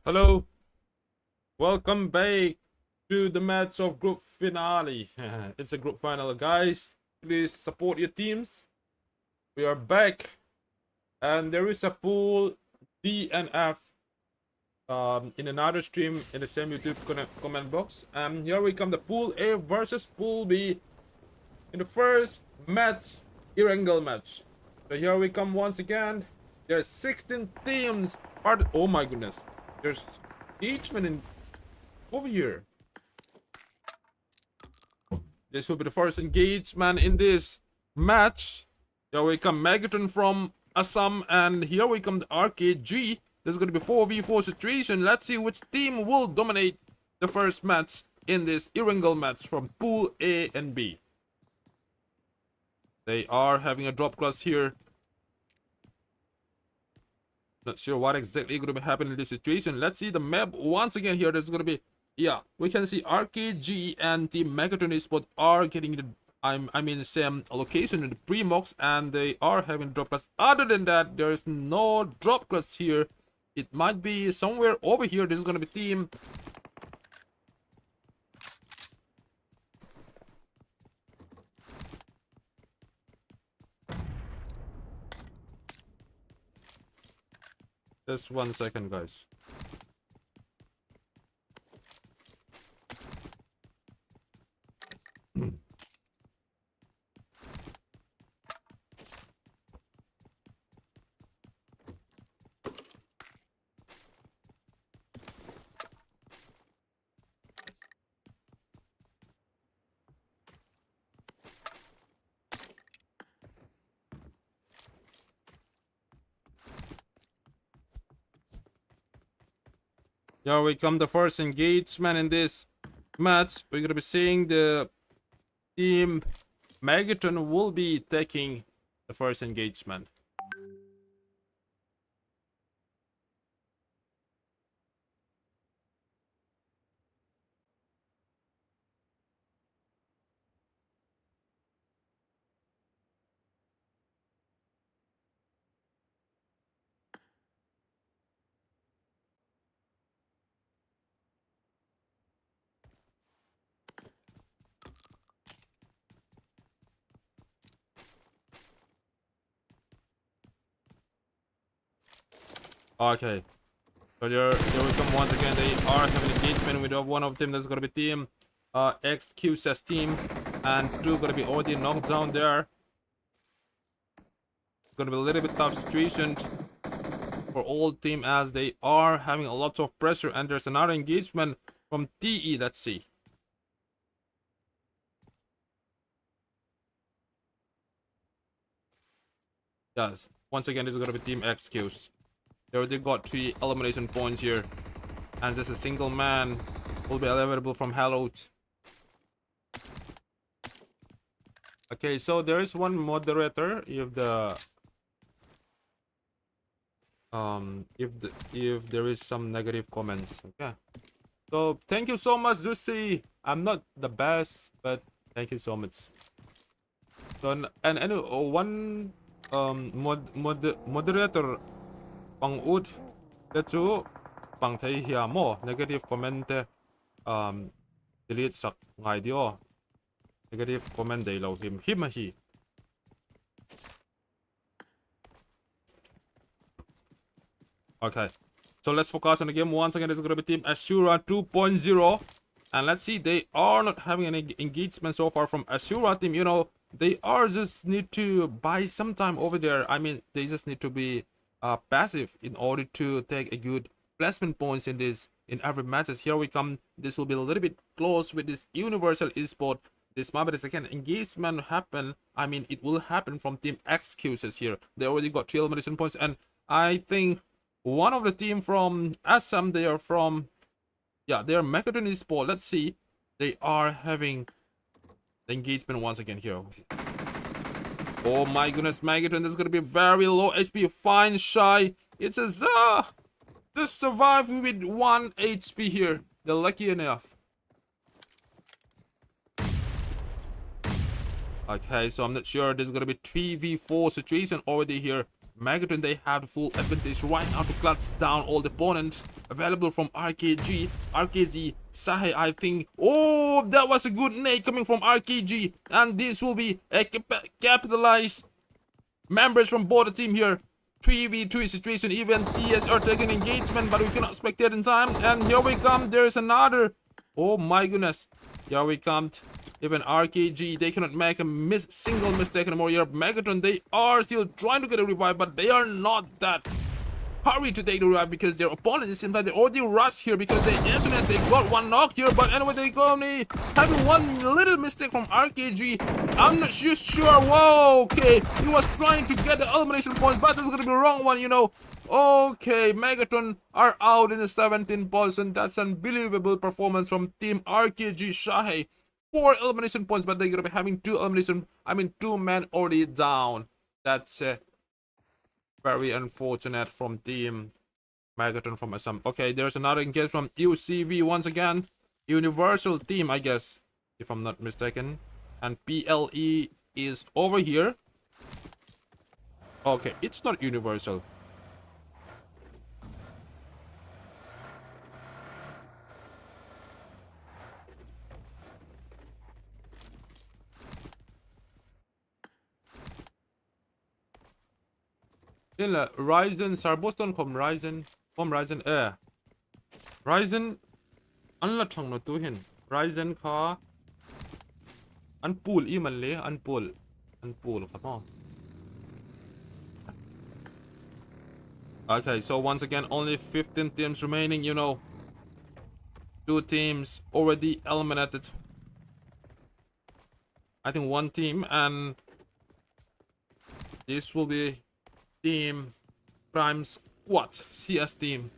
Hello, welcome back to the match of group finale. It's a group final, guys. Please support your teams. We are back, and there is a pool D and F in another stream in the same YouTube comment box. And here we come, the pool A versus pool B in the first match, Irangel match. So here we come once again. There's 16 teams. Oh my goodness, there's engagement in over here. This will be the first engagement in this match. Here we come, Megatron from Assam, and here we come, the RKG. This is going to be 4v4 situation. Let's see which team will dominate the first match in this Irangel match from Pool A and B. They are having a drop class here. Not sure what exactly going to be happening in this situation. Let's see the map once again here. There's going to be, yeah, we can see RKG and Team Megatron Esports are getting the same location in the pre-mox, and they are having drop class. Other than that, there is no drop class here. It might be somewhere over here. This is going to be team. Just 1 second, guys. Here we come, the first engagement in this match. We're gonna be seeing the team Megatron will be taking the first engagement. Okay, so here we come once again. They are having engagement with one of them. That's gonna be team XQ's team, and two gonna be already knocked down there. It's gonna be a little bit tough situation for all team as they are having a lot of pressure, and there's another engagement from TE. Let's see. Yes, once again, this is gonna be team XQ's. They already got 3 elimination points here, and just a single man will be available from Hallowed. Okay, so there is one moderator. If there is some negative comments, okay. So thank you so much, Zusi. I'm not the best, but thank you so much. So and one moderator pang ud chu pang thei hiam mo negative comment delete sak ngai dio negative comment dei lo him hi. Okay, so let's focus on the game once again. It's gonna be team Asura 2.0, and let's see, they are not having any engagement so far from Asura team. You know, they are just need to buy some time over there. I mean, they just need to be passive in order to take a good placement points in every matches. Here we come. This will be a little bit close with this Universal Esport. This might be the second engagement happen. I mean, it will happen from team Excuses here. They already got 3 elimination points, and I think one of the team from Assam, they are from, yeah, they are Megatron Esport. Let's see, they are having the engagement once again here. Oh my goodness, Megatron, this is gonna be very low HP. Fine shy. It's a just survive with 1 HP here. They're lucky enough. Okay, so I'm not sure. There's gonna be 3v4 situation already here. Megatron, they have the full advantage right now to clutch down all the opponents available from RKG, RKZ, Sahe, I think. Oh, that was a good nade coming from RKG. And this will be a capitalized members from both the team here. 3v3 situation, even TS are taking engagement, but we cannot spectate in time. And here we come, there's another. Oh my goodness. Here we come. Even RKG, they cannot make a single mistake anymore here. Megatron, they are still trying to get a revive, but they are not that hurry to take the revive because their opponent, it seems like they already rush here because they, as soon as they got one knock here, but anyway, they only having one little mistake from RKG. I'm not sure. Whoa, okay. He was trying to get the elimination points, but that's gonna be the wrong one, you know. Okay, Megatron are out in the 17 points, that's unbelievable performance from Team RKG Shahe. 4 elimination points, but they're gonna be having 2 elimination. I mean, 2 men already down. That's very unfortunate from Team Megatron from Assam. Okay, there's another engage from UCV once again. Universal team, I guess, if I'm not mistaken. And PLE is over here. Okay, it's not Universal. Till Ryzen Sarboston kom Ryzen Ryzen an la thang no tu hin Ryzen kha an pool I man le an pool kha ma. Okay, so once again only 15 teams remaining, you know. 2 teams already eliminated. I think 1 team, and this will be Team Prime Squad CS team.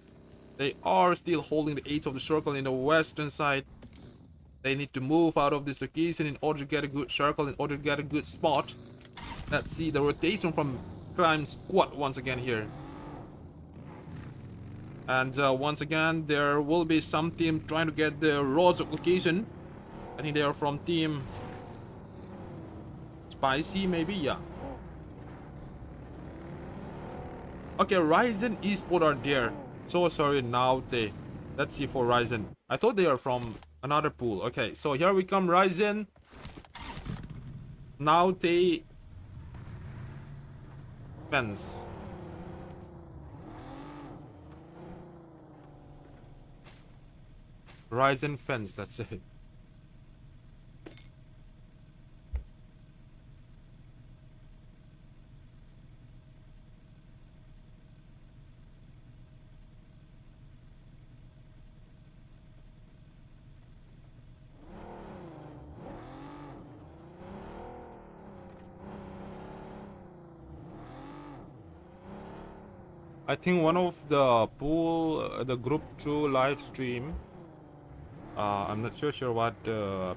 They are still holding the 8 of the circle in the western side. They need to move out of this location in order to get a good circle, in order to get a good spot. Let's see the rotation from Prime Squad once again here. And once again, there will be some team trying to get the roads of location. I think they are from Team Spicy, maybe, yeah. Okay, Ryzen Esports are there. So sorry, now they. Let's see for Ryzen. I thought they are from another pool. Okay, so here we come, Ryzen. Now they fence. Ryzen fence, that's it. I think one of the pool, the group 2 live stream, I'm not so sure what,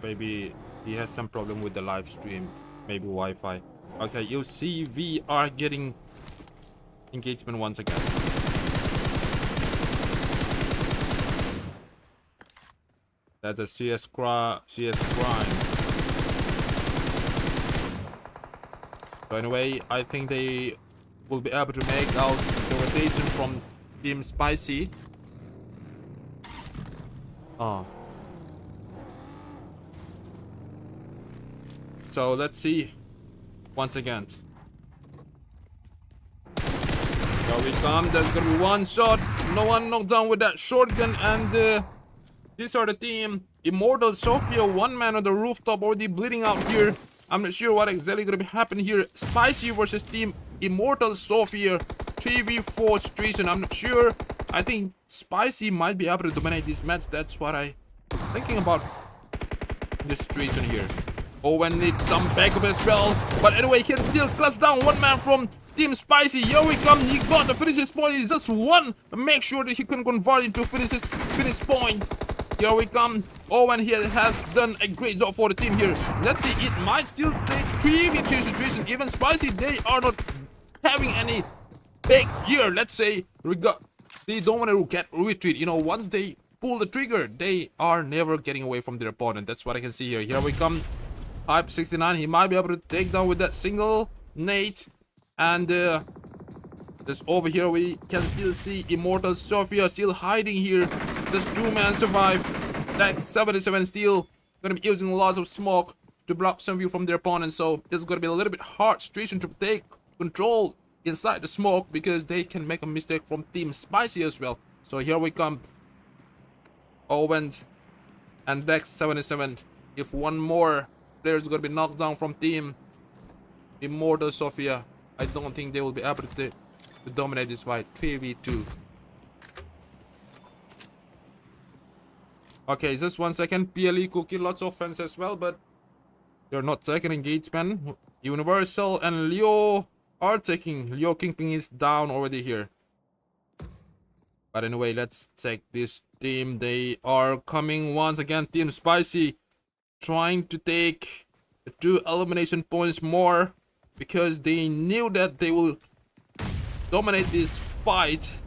maybe he has some problem with the live stream, maybe Wi-Fi. Okay, you see we are getting engagement once again. That's a CS crime. So anyway, I think they will be able to make out the rotation from Team Spicy. So let's see once again. Here we come. There's gonna be one shot. No one knocked down with that shotgun, and these are the team. Immortal Sophia, 1 man on the rooftop, already bleeding out here. I'm not sure what exactly gonna be happening here. Spicy versus Team Immortal Sophia, 3v4 situation. I'm not sure. I think Spicy might be able to dominate this match. That's what I thinking about this situation here. Owen needs some backup as well, but anyway, he can still clutch down 1 man from Team Spicy. Here we come. He got the finishes point. He's just 1. Make sure that he can convert into finish point. Here we come. Owen here has done a great job for the team here. Let's see. It might still take 3v3 situation. Even Spicy, they are not having any big gear. Let's say they don't want to get retreat. You know, once they pull the trigger, they are never getting away from their opponent. That's what I can see here. Here we come. Hype 69, he might be able to take down with that single nade. And Just over here we can still see Immortal Sophia still hiding here. Just 2-man survive. Dex 77 still gonna be using lots of smoke to block some view from their opponent. So this is gonna be a little bit hard situation to take control inside the smoke, because they can make a mistake from Team Spicy as well. So here we come. Owens and Dex 77. If one more player is gonna be knocked down from Team Immortal Sophia, I don't think they will be able to dominate this fight. 3v2. Okay, just 1 second. PLE cookie, lots of fans as well, but they're not taking engagement. Universal and Leo are taking. Leo Kingpin is down already here. But anyway, let's take this team. They are coming once again. Team Spicy trying to take 2 elimination points more, because they knew that they will dominate this fight.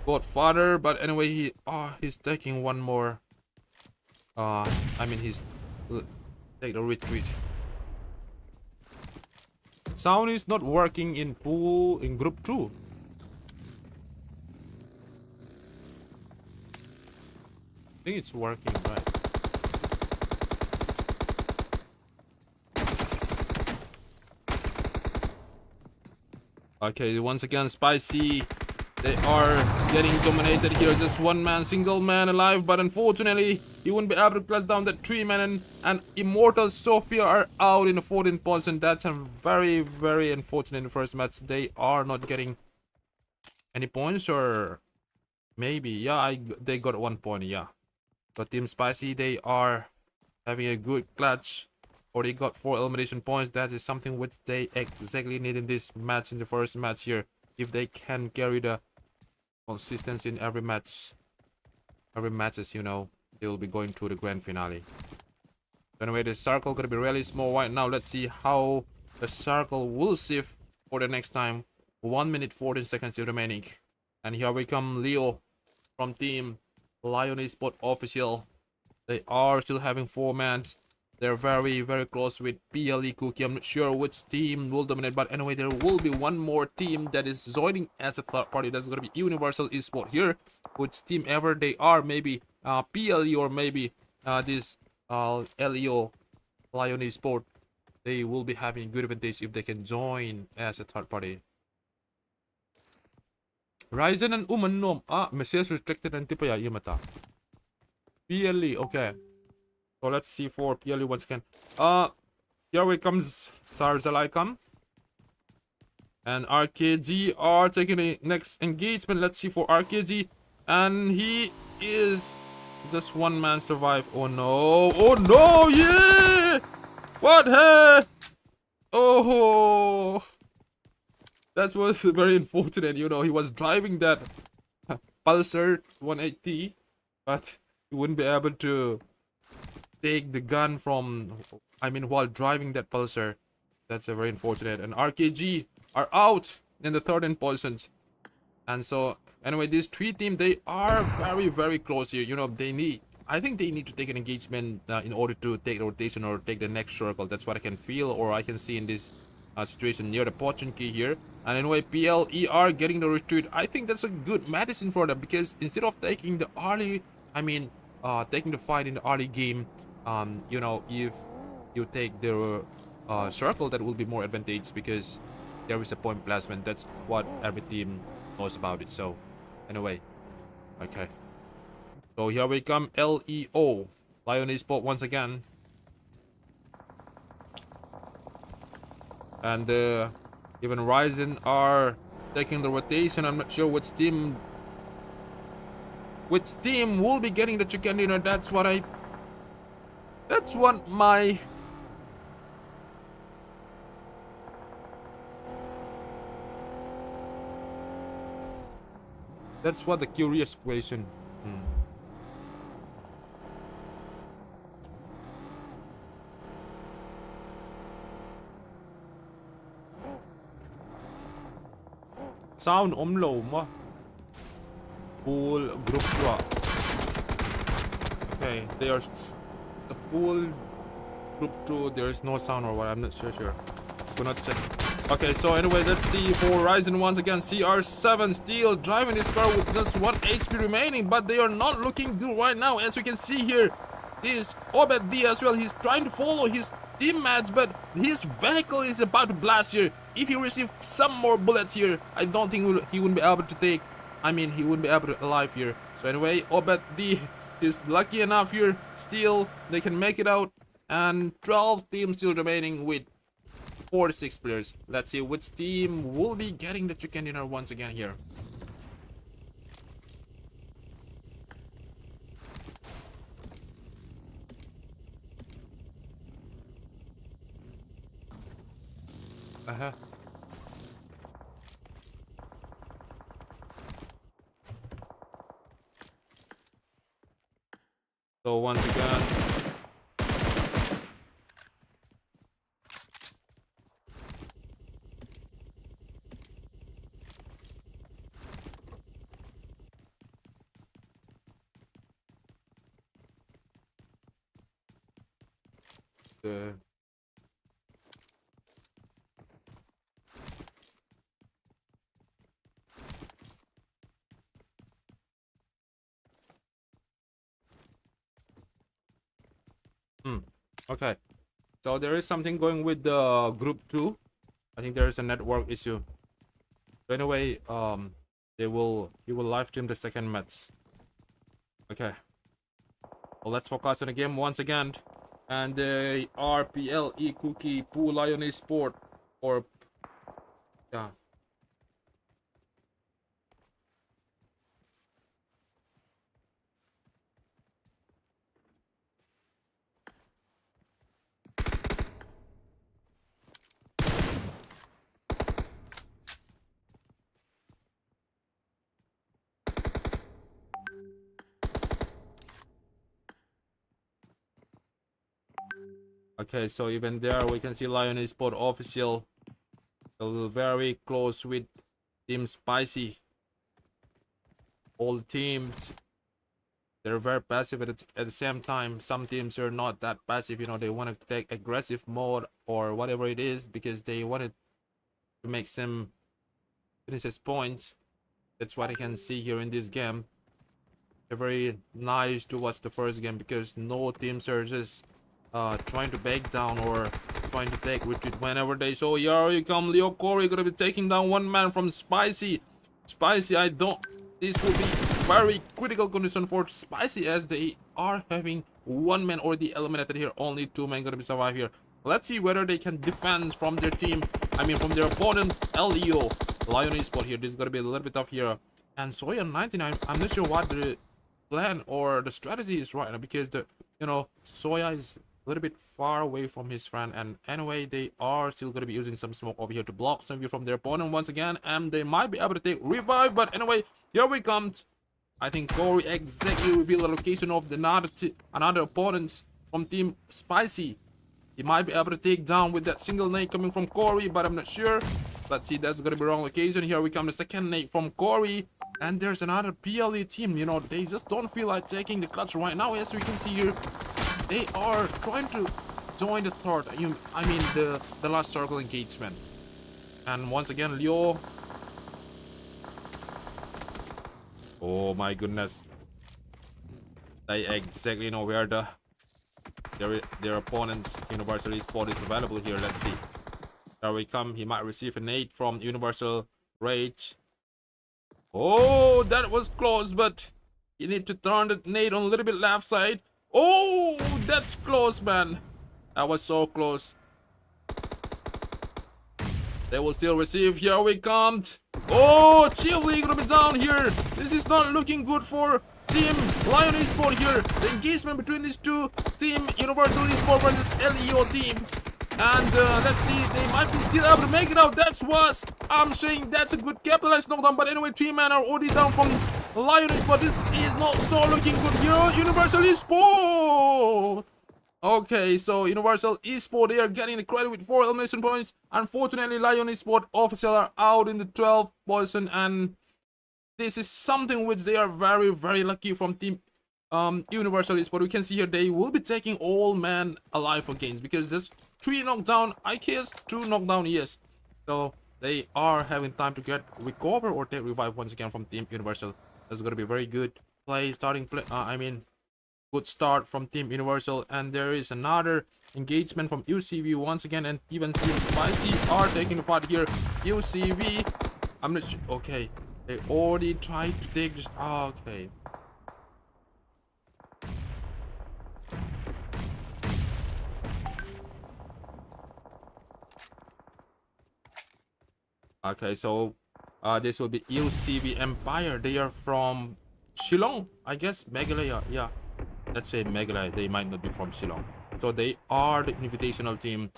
Godfather, but anyway, he's taking one more. I mean, he's take the retreat. Sound is not working in pool in group 2. I think it's working, right? Okay, once again, Spicy. They are getting dominated here. Just 1 man, single man alive, but unfortunately, he wouldn't be able to press down that 3 man, and Immortal Sophia are out in the 14 points, and that's a very, very unfortunate in the first match. They are not getting any points, or maybe, yeah, they got 1 point, yeah. But Team Spicy, they are having a good clutch, or they got 4 elimination points. That is something which they exactly need in this match, in the first match here. If they can carry the consistency in every matches, you know, they will be going to the grand finale. Anyway, the circle gonna be really small right now. Let's see how the circle will shift for the next time. 1 minute 14 seconds remaining, and here we come. Leo from Team Lion Esports official. They are still having 4 man. They're very, very close with PLE Cookie. I'm not sure which team will dominate, but anyway, there will be one more team that is joining as a third party. That's going to be Universal Esports here. Which team ever they are, maybe PLE or maybe this LEO Lion Esports. They will be having a good advantage if they can join as a third party. Ryzen and Umanom. Message restricted and tipa ya mata. PLE, okay. So let's see for PLE once again. Here we comes Sarzalaikam. And RKG are taking the next engagement. Let's see for RKG. And he is just 1 man survive. Oh no. Oh no, yeah! What? Hey! Oh! That was very unfortunate, you know. He was driving that Pulsar 180, but he wouldn't be able to take the gun from, I mean, while driving that Pulsar. That's a very unfortunate. And RKG are out in the 13 positions. And so anyway, these 3 teams, they are very, very close here. You know, I think they need to take an engagement in order to take the rotation or take the next circle. That's what I can feel, or I can see in this situation near the fortune key here. And anyway, PLE are getting the retreat. I think that's a good medicine for them, because instead of taking the early, taking the fight in the early game, you know, if you take the circle, that will be more advantageous, because there is a point placement. That's what every team knows about it. So anyway, okay, so here we come. LEO Lion Esports once again, and even Ryzen are taking the rotation. I'm not sure which team will be getting the chicken dinner. That's what my that's what the curious question. Sound low ma. Pool group 2. Okay, they are the pool group 2. There is no sound or what, I'm not so sure. could not check. Okay, so anyway, let's see for Ryzen once again. CR7 still driving this car with just 1 HP remaining, but they are not looking good right now. As we can see here, this Obed D as well, he's trying to follow his teammates, but his vehicle is about to blast here. If he receives some more bullets here, I don't think he wouldn't be able to take, he wouldn't be able to alive here. So anyway, Obed D is lucky enough here. Still, they can make it out. And 12 teams still remaining with 46 players. Let's see which team will be getting the chicken dinner once again here. So once again, okay. So there is something going with the group 2. I think there is a network issue. So anyway, he will live stream the second match. Okay. Well, let's focus on the game once again. And the RPLE Cookie Poo Lion Esport, or yeah. Okay, so even there we can see Lion Esport official very close with Team Spicy. All the teams, they're very passive at the same time. Some teams are not that passive, they want to take aggressive mode or whatever it is because they wanted to make some finishes points. That's what I can see here in this game. They're very nice to watch the first game because no teams are just trying to back down or trying to take retreat whenever they show. Here you come, Leo Corey gonna be taking down one man from Spicy. This will be very critical condition for Spicy as they are having one man already eliminated here. Only 2 men gonna be survive here. Let's see whether they can defend from their team, from their opponent LEO Lion Esport here. This is gonna be a little bit tough here. And Soya 99, I'm not sure what the plan or the strategy is right now because Soya is a little bit far away from his friend, and anyway they are still going to be using some smoke over here to block some view from their opponent once again, and they might be able to take revive. But anyway, here we come. I think Corey exactly revealed the location of another opponents from Team Spicy. He might be able to take down with that single nade coming from Corey, but I'm not sure. Let's see, that's going to be wrong location. Here we come, the second nade from Corey, and there's another PLE team. They just don't feel like taking the clutch right now. As we can see here, they are trying to join the third, the last circle engagement. And once again, Leo. Oh my goodness. They exactly know where their opponent's Universal Esport is available here. Let's see. There we come. He might receive a nade from Universal Rage. Oh, that was close, but you need to turn the nade on a little bit left side. Oh, that's close, man. That was so close. They will still receive. Here we come. Oh, Chief League gonna be down here. This is not looking good for Team Lion Esport here. The engagement between these two, Team Universal Esport versus LEO team. And let's see, they might be still able to make it out. That's what I'm saying. That's a good capitalized knockdown. But anyway, 3 men are already down from Lion Esport. This is not so looking good here. Universal Esport. Okay, so Universal Esport, they are getting the credit with 4 elimination points. Unfortunately, Lion Esport official are out in the 12th position, and this is something which they are very, very lucky from Team Universal Esport. We can see here they will be taking all men alive for games because just 3 knockdown, I guess 2 knockdown, yes. So they are having time to get recover or take revive once again from Team Universal. That's gonna be very good play, starting play. Good start from Team Universal, and there is another engagement from UCV once again, and even Team Spicy are taking the fight here. UCV, I'm not sure. Okay, they already tried to take this. Okay. Okay, so this will be UCV Empire. They are from Shillong, I guess. Meghalaya, yeah. Let's say Meghalaya. They might not be from Shillong. So they are the invitational team,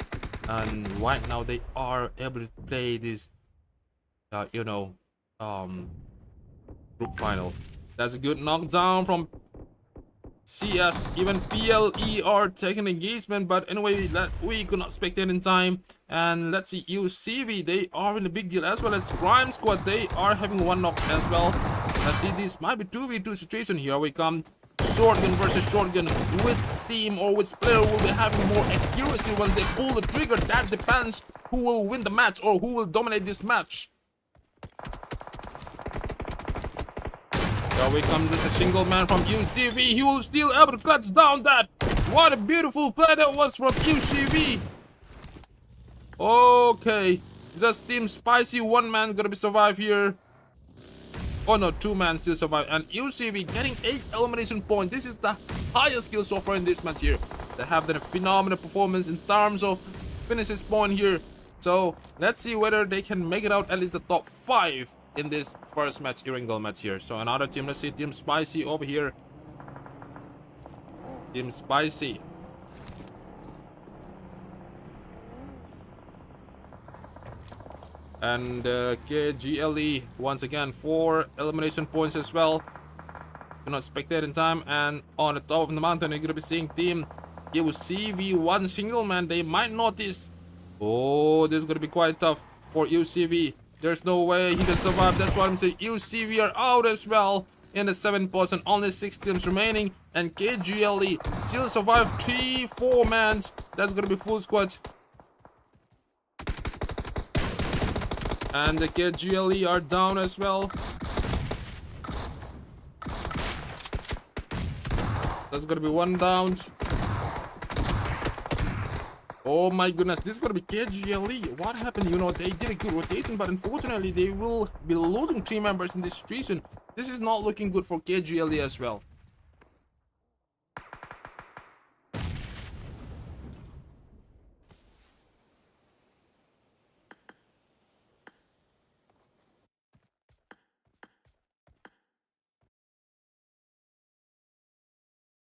and right now they are able to play this, group final. That's a good knockdown from CS. Even PLE are taking engagement, but anyway, we could not spectate in time. And let's see, UCV, they are in a big deal, as well as Crime Squad. They are having 1 knock as well. Let's see, this might be 2v2 situation. Here we come. Shotgun versus shotgun. Which team or which player will be having more accuracy when they pull the trigger? That depends who will win the match or who will dominate this match. Here we come. This is a single man from UCV. He will still able to clutch down that. What a beautiful play that was from UCV. Okay, just Team Spicy. 1 man gonna be survive here. Oh no, 2 man still survive, and UCV getting 8 elimination points. This is the highest skill so far in this match here. They have done a phenomenal performance in terms of finishes point here. So let's see whether they can make it out at least the top 5 in this first match, Erangel match here. So another team, let's see, Team Spicy over here. Team Spicy. And KGLE once again 4 elimination points as well. Do not spectate in time. And on the top of the mountain, you're gonna be seeing Team UCV 1 single man. They might notice. Oh, this is gonna be quite tough for UCV. There's no way he can survive. That's why I'm saying UCV are out as well in the 7th position. Only 6 teams remaining, and KGLE still survive 3-4 mans. That's gonna be full squad. And the KGLE are down as well. That's gonna be 1 down. Oh my goodness, this is gonna be KGLE. What happened? You know, they did a good rotation, but unfortunately, they will be losing 3 members in this situation. This is not looking good for KGLE as well.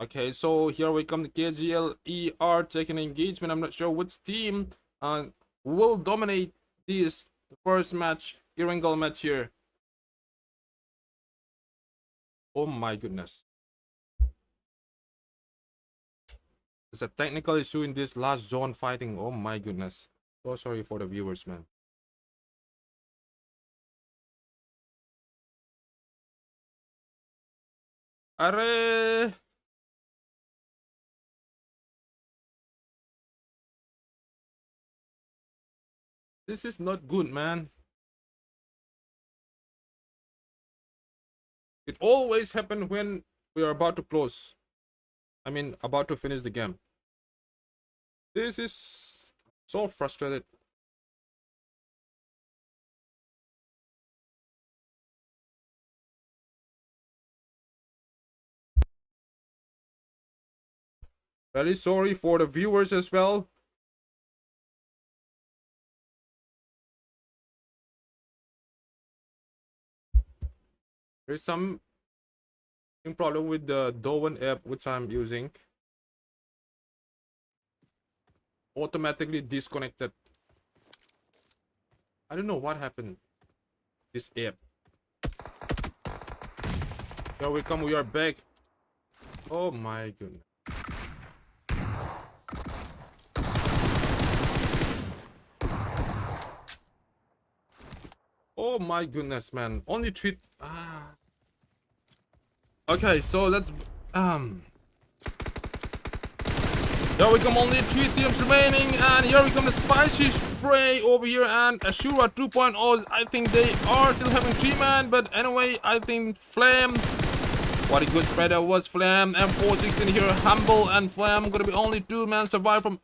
Okay, so here we come. The KGLE are taking engagement. I'm not sure which team will dominate this first match, Erangel match here. Oh my goodness. There's a technical issue in this last zone fighting. Oh my goodness. So sorry for the viewers, man. Arre! This is not good, man. It always happens when we are about to close. I mean, about to finish the game. This is so frustrated. Really sorry for the viewers as well. There's some problem with the Dowen app which I'm using. Automatically disconnected. I don't know what happened. This app. Here we come, we are back. Oh my goodness. Oh my goodness, man. Only 3. Okay, so let's Here we come, only 3 teams remaining, and here we come the spicy spray over here, and Ashura 2.0. I think they are still having 3-man, but anyway, I think Flame. What a good spread that was, Flame. M416 here, Humble and Flame. Gonna be only 2-man survive from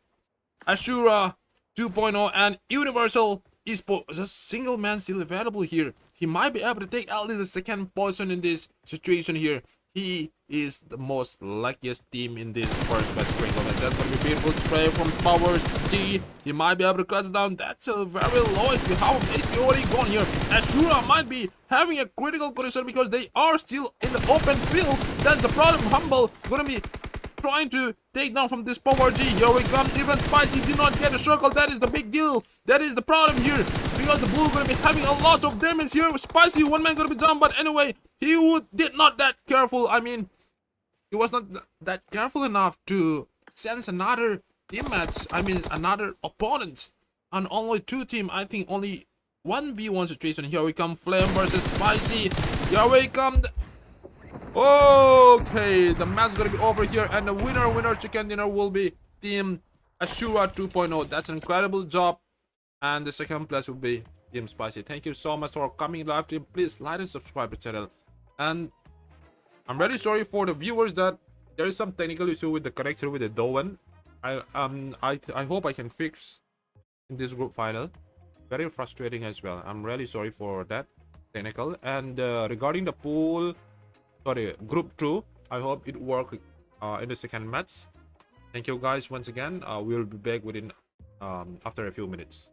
Ashura 2.0, and Universal Esports. A single man still available here. He might be able to take at least a second position in this situation here. He is the most luckiest team in this first match sprinkle, and that's gonna be a beautiful spray from Powers D. He might be able to clutch down. That's a very low HP. How HP already gone here? Ashura might be having a critical condition because they are still in the open field. That's the problem. Humble gonna be trying to take down from this Power G. Here we come. Even Spicy did not get a circle. That is the big deal. That is the problem here, because the blue gonna be having a lot of damage here. Spicy 1-man gonna be down, but anyway, he did not that careful. I mean, he was not that careful enough to sense another teammates. I mean, another opponent. And only 2 team. I think only 1v1 situation. Here we come. Flame versus Spicy. Here we come. Okay, the match is gonna be over here, and the winner chicken dinner will be Team Ashura 2.0. That's an incredible job, and the second place will be Team Spicy. Thank you so much for coming live stream. Please like and subscribe to the channel. And I'm really sorry for the viewers that there is some technical issue with the connector with the Doan. I hope I can fix in this group final. Very frustrating as well. I'm really sorry for that technical. And regarding the pool, sorry, group 2, I hope it worked in the second match. Thank you guys once again. We'll be back within after a few minutes.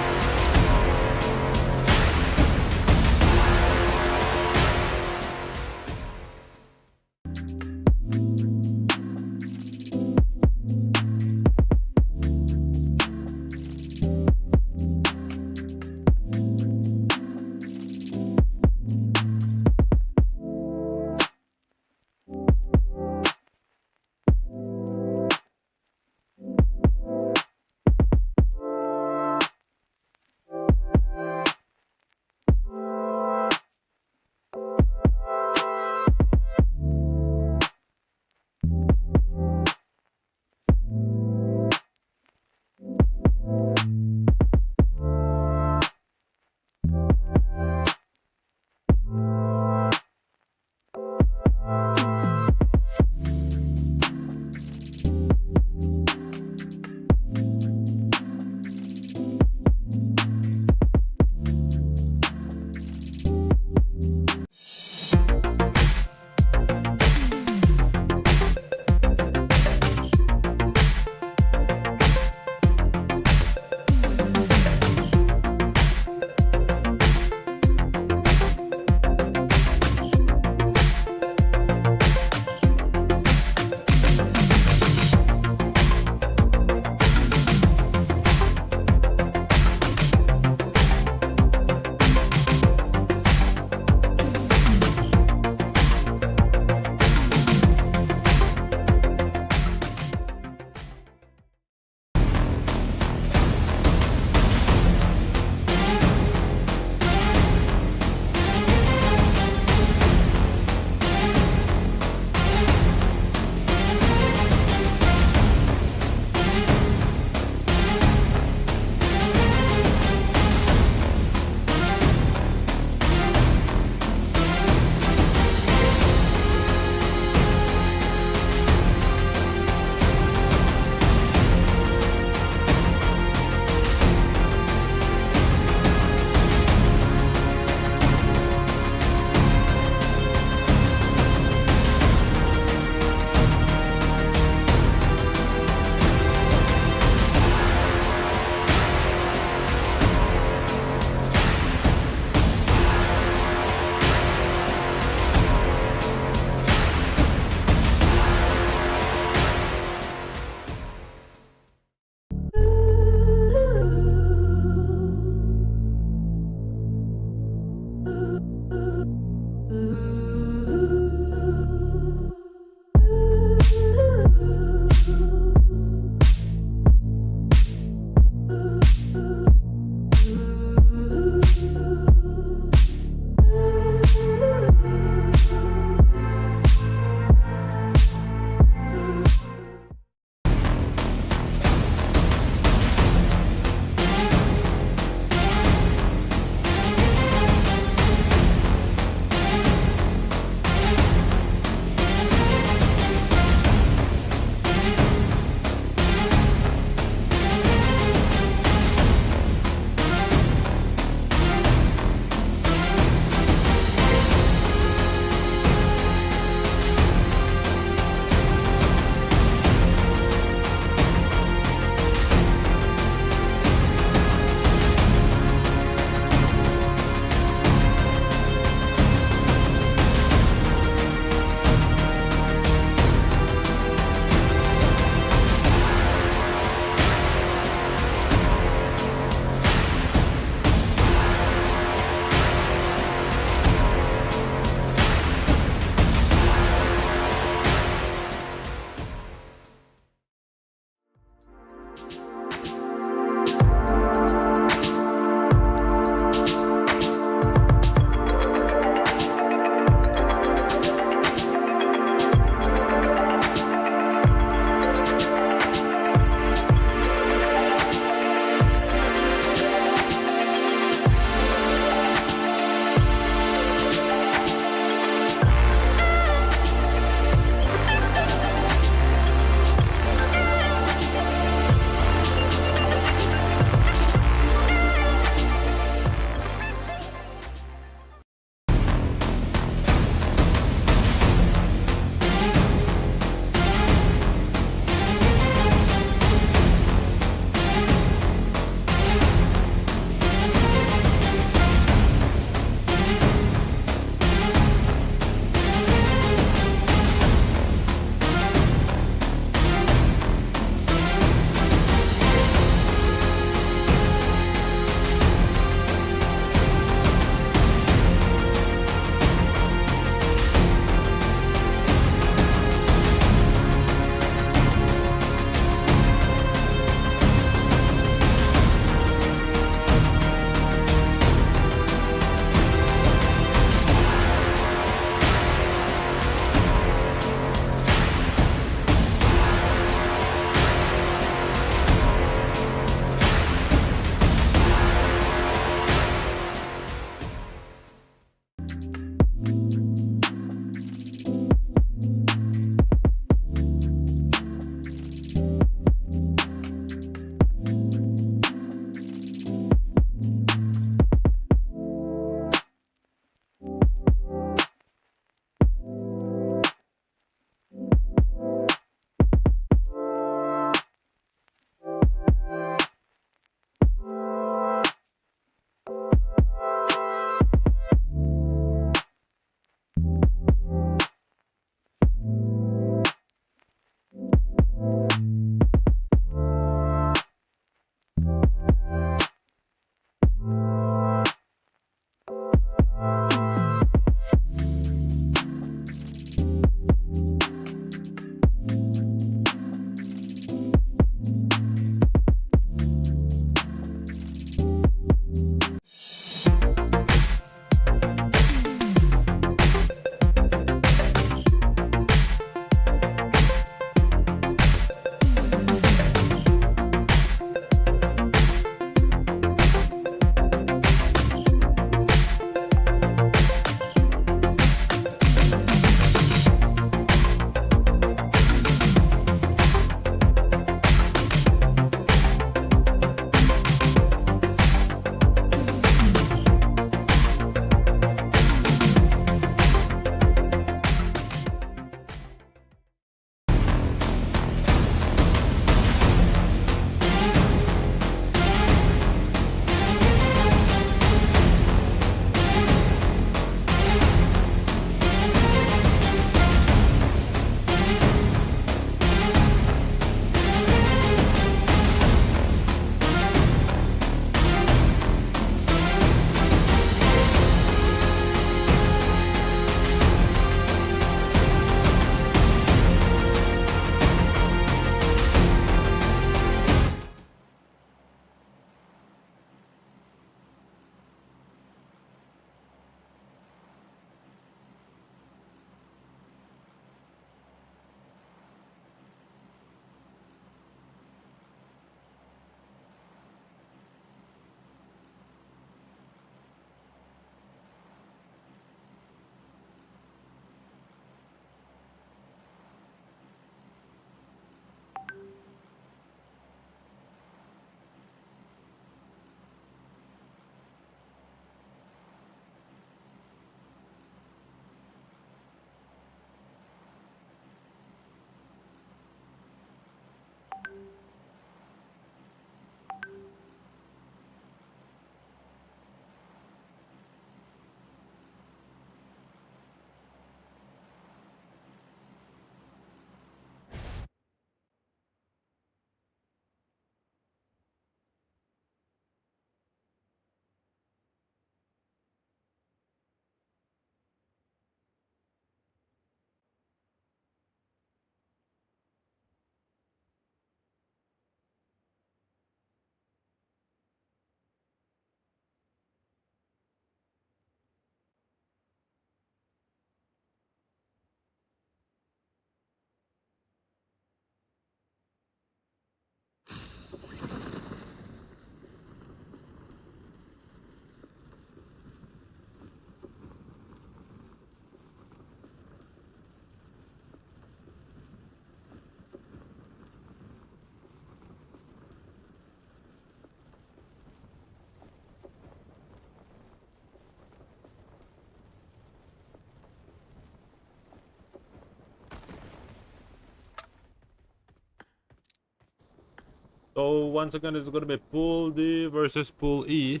So once again, it's going to be Pool D versus Pool E.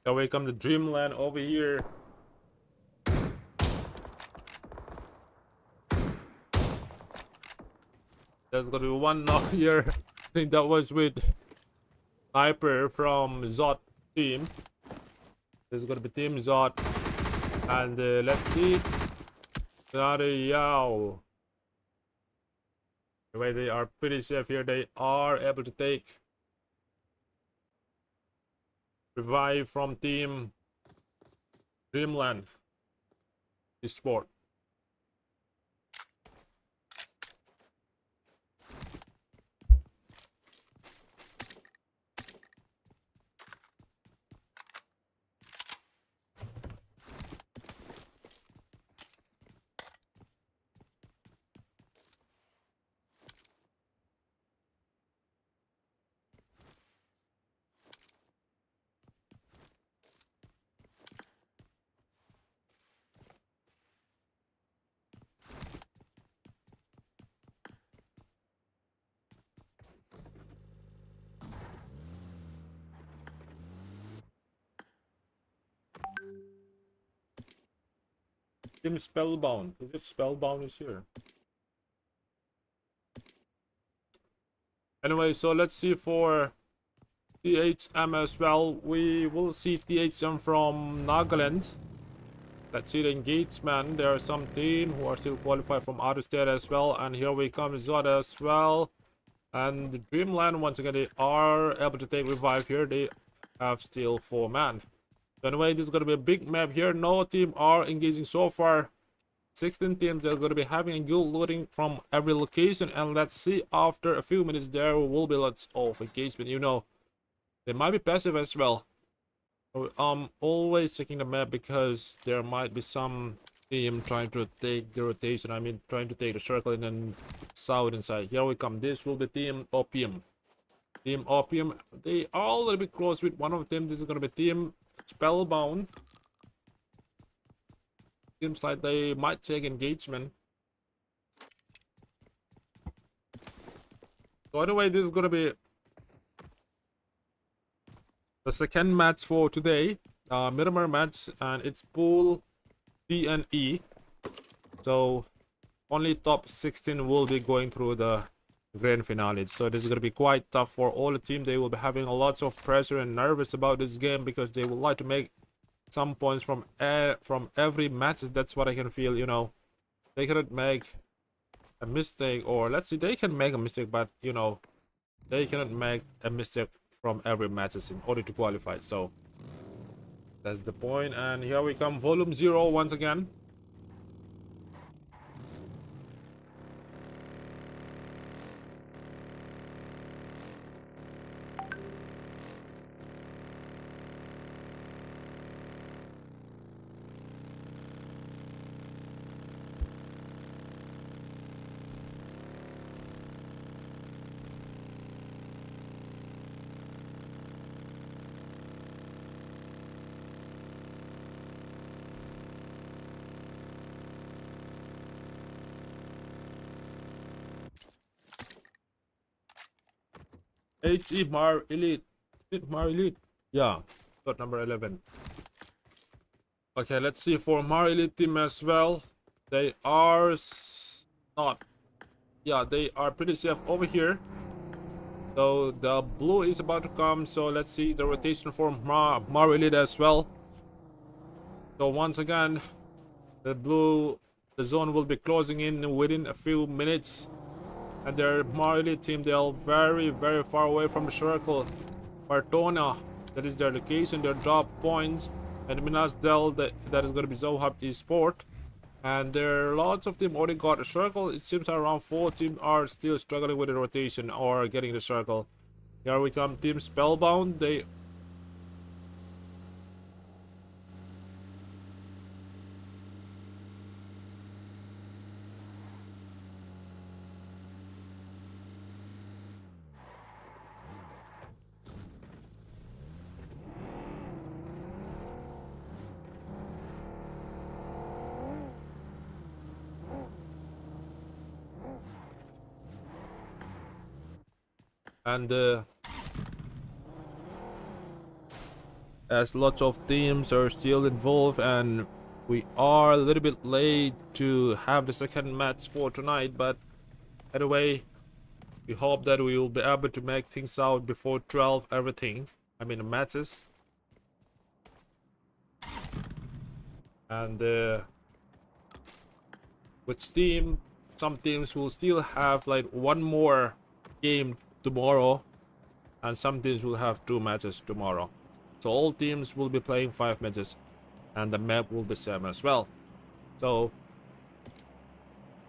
Here we come to Dreamland over here. There's gonna be one knock here. I think that was with Sniper from Zot team. This is gonna be Team Zod. And let's see. Yao. Anyway, they are pretty safe here. They are able to take revive from Team Dreamland Esports. Team Spellbound. Is it Spellbound is here? Anyway, so let's see for THM as well. We will see THM from Nagaland. Let's see the engagement. There are some team who are still qualified from other state as well. And here we come Zoda as well. And the Dreamland, once again, they are able to take revive here. They have still 4 man. So anyway, this is going to be a big map here. No team are engaging so far. 16 teams are going to be having a good looting from every location. And let's see, after a few minutes there will be lots of engagement. You know, they might be passive as well. So I'm always checking the map because there might be some team trying to take the rotation. I mean, trying to take the circle and then south inside. Here we come. This will be Team Opium. Team Opium. They are a little bit close with one of them. This is going to be Team Spellbound. Seems like they might take engagement. So anyway, this is going to be the second match for today. Miramar match, and it's pool B and E. So only top 16 will be going through the grand finale. So this is going to be quite tough for all the team. They will be having a lot of pressure and nervous about this game because they would like to make some points from every match. That's what I can feel. You know, they cannot make a mistake, or let's see, they can make a mistake, but you know, they cannot make a mistake from every matches in order to qualify. So that's the point. And here we come, volume 0 once again. HE Mar Elite. Mar Elite. Yeah, got number 11. Okay, let's see for Mar Elite team as well. They are not. Yeah, they are pretty safe over here. So the blue is about to come. So let's see the rotation for Mar Elite as well. So once again, the zone will be closing in within a few minutes. And their Mar Elite team, they are very, very far away from the circle. Bartona, that is their location, their drop points. And Minas Del, that is going to be Zohab Esports. And there are lots of teams already got a circle. It seems around 4 teams are still struggling with the rotation or getting the circle. Here we come, Team Spellbound. They and as lots of teams are still involved, and we are a little bit late to have the second match for tonight, but anyway, we hope that we will be able to make things out before 12 everything. I mean the matches. And which team, some teams will still have like one more game tomorrow, and some teams will have 2 matches tomorrow. So all teams will be playing 5 matches, and the map will be same as well. So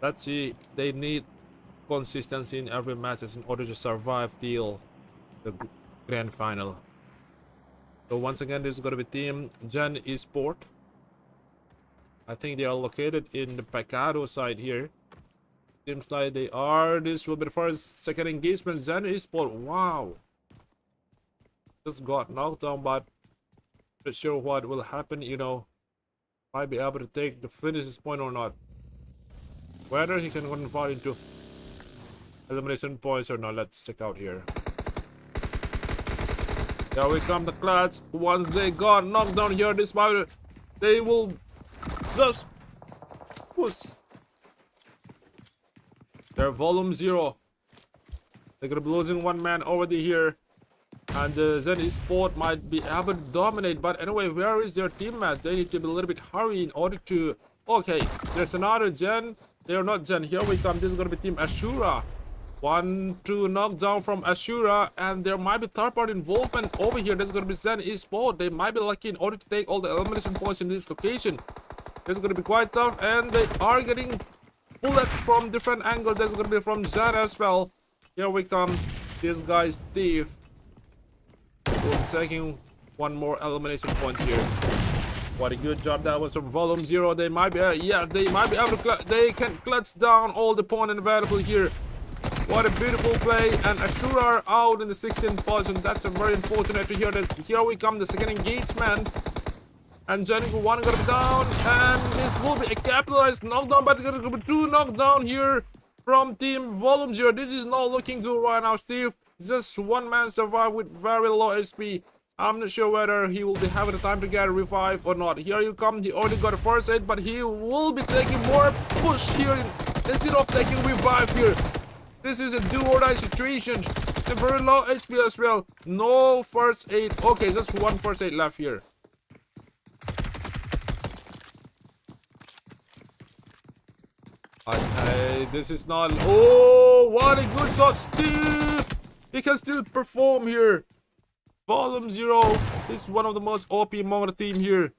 let's see, they need consistency in every matches in order to survive till the grand final. So once again, this is going to be team Gen Esports. I think they are located in the Pecado side here. Seems like they are. This will be the first second engagement. Gen Esports. Wow. Just got knocked down, but not sure what will happen. You know, might be able to take the finish point or not. Whether he can convert into elimination points or not. Let's check out here. There we come, the clutch. Once they got knocked down here, this might, they will just push. They're volume 0. They're gonna be losing 1 man already here. And Zen Esports might be able to dominate. But anyway, where is their team match? They need to be a little bit hurry in order to... Okay, there's another Gen. They are not Gen. Here we come. This is gonna be team Ashura. 1-2 knockdown from Ashura, and there might be third party involvement over here. There's gonna be Zen Esports. They might be lucky in order to take all the elimination points in this location. This is gonna be quite tough, and they are getting bullets from different angles. There's gonna be from Zen as well. Here we come. This guy Steve will taking 1 more elimination point here. What a good job that was from volume 0. They might be yes, they might be able to they can clutch down all the opponent available here. What a beautiful play, and Ashura are out in the 16th position. That's a very unfortunate to hear that. Here we come, the second engagement. And Jennifer 1 gonna be down, and this will be a capitalized knockdown, but gonna be 2 knockdown here from team volume 0. This is not looking good right now, Steve. Just 1 man survived with very low HP. I'm not sure whether he will be having the time to get a revive or not. Here you come, he already got a first aid, but he will be taking more push here instead of taking revive here. This is a do-or-die situation. A very low HP as well. No first aid. Okay, just 1 first aid left here. Okay, this is not... Oh, what a good shot, Steve! He can still perform here. Volume 0 is one of the most OP among the team here.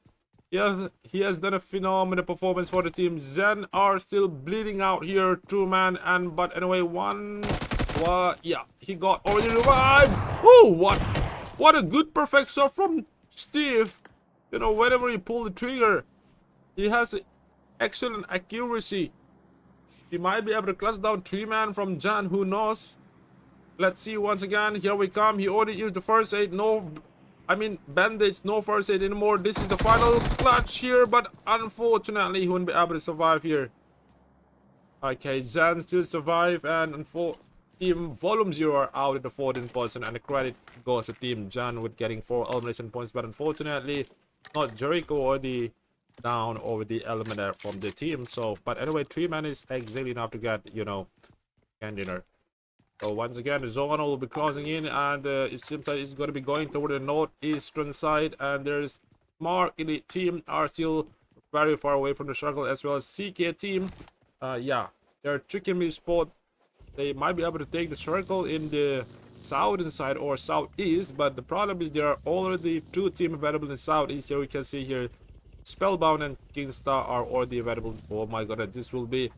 Yeah, he has done a phenomenal performance for the team. Zen are still bleeding out here, 2 man, and but anyway, yeah, he got already revived. Oh, what a good perfect shot from Steve. You know, whenever he pull the trigger, he has excellent accuracy. He might be able to clutch down 3 man from Jan, who knows. Let's see once again. Here we come. He already used the first aid. No, I mean bandage, no first aid anymore. This is the final clutch here, but unfortunately he won't be able to survive here. Okay, Jan still survive, and team volume 0 are out at the 14th position, and the credit goes to team Jan with getting 4 elimination points, but unfortunately not Jericho already down over the eliminator from the team. So but anyway, 3 man is exactly enough to get, you know, can dinner. So once again, the zone will be closing in, and it seems like it's going to be going toward the northeastern side, and there's Mark Elite team are still very far away from the circle, as well as CK team. Yeah, they're tricking me spot. They might be able to take the circle in the southern side or southeast, but the problem is there are already 2 teams available in the southeast. Here we can see here Spellbound and Kingstar are already available. Oh my god, this will be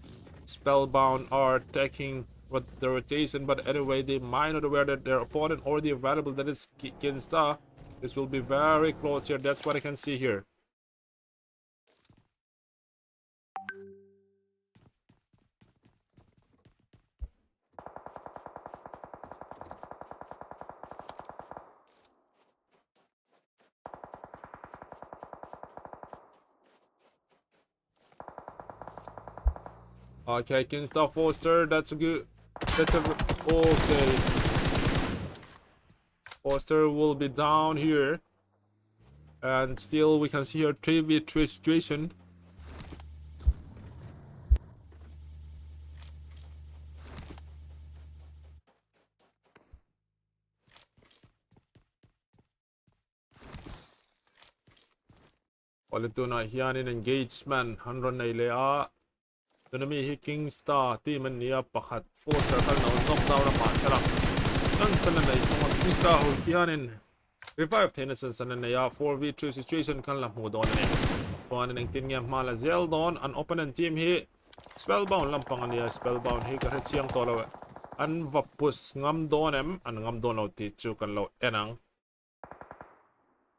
Spellbound are taking with the rotation, but anyway, they might not aware that their opponent already available, that is Kinstar. This will be very close here. That's what I can see here. Okay, Kinstar Foster, that's a good, that's a, okay. Foster will be down here, and still we can see here 3v3 situation. Oli tuna hianin engagement hanron nei lea tunami hi Kingstar team an nia pakhat full circle no knockdown ma salak nan sanan nei tong Kingstar ho hianin revive Tennyson sanan nei 4v2 situation kan la mu don nei tuan ning tin ngam mala Zeldon an opponent team hi spellbound lampang ania spellbound hi ka chiang to lo an vapus ngam donem an ngam don lo ti chu kan lo enang.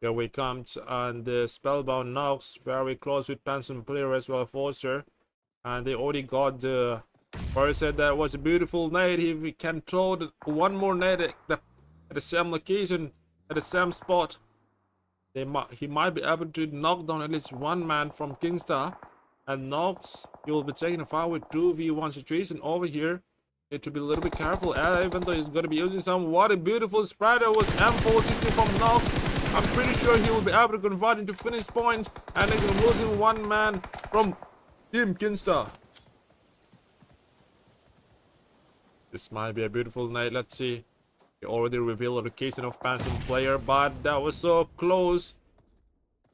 Here we come, and the spellbound knocks very close with Panson player as well, Foster. And they already got the person that was a beautiful nade. If we can throw one more nade at the same location, at the same spot, he might be able to knock down at least one man from Kingstar. And Knox, he will be taking a foul with 2v1 situation over here. Need to be a little bit careful, even though he's going to be using some. What a beautiful spreader was M460 from Knox. I'm pretty sure he will be able to convert into finish point, and they're losing one man from Team Kingstar. This might be a beautiful night. Let's see. He already revealed the location of Panson player, but that was so close.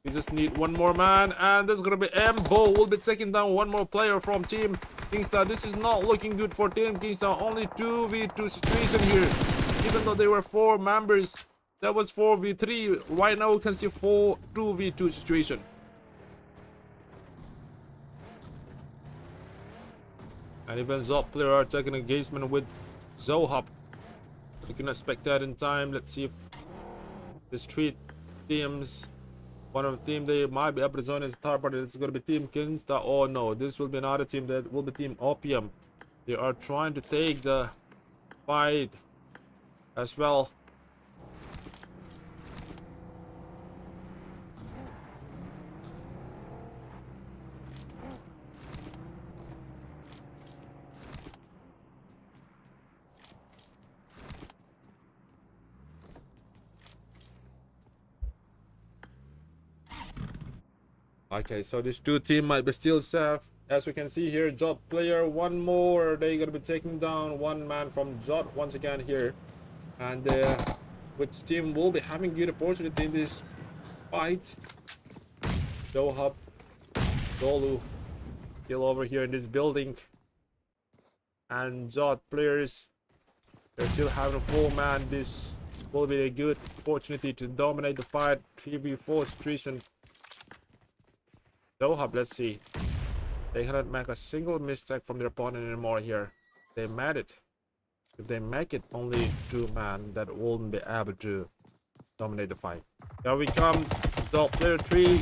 We just need one more man, and there's gonna be M-Bo will be taking down one more player from Team Kingstar. This is not looking good for Team Kingstar. Only 2v2 situation here. Even though there were 4 members, that was 4v3. Right now we can see 2v2 situation. And even Zop player are taking engagement with Zohop. We can expect that in time. Let's see if this 3 teams, one of the team they might be able to zone as a third party. It's going to be Team Kingstar. Oh no, this will be another team that will be Team Opium. They are trying to take the fight as well. Okay, so this 2 team might be still safe. As we can see here, Jot player, one more. They're gonna be taking down one man from Jot once again here. And which team will be having good opportunity in this fight? Dohub, Dolu, still over here in this building. And Jot players, they're still having a full man. This will be a good opportunity to dominate the fight. 3v4 situation. Dohub, let's see. They cannot make a single mistake from their opponent anymore here. They made it. If they make it, only 2 man that won't be able to dominate the fight. Here we come. Dohub player 3.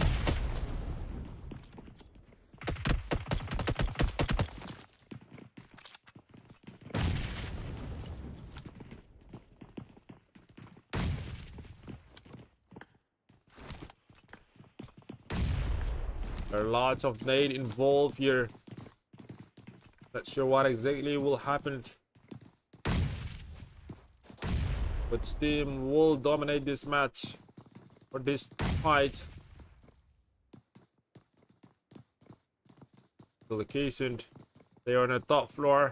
There are lots of nade involved here. Not sure what exactly will happen. Which team will dominate this match or this fight? The location, they are on the top floor.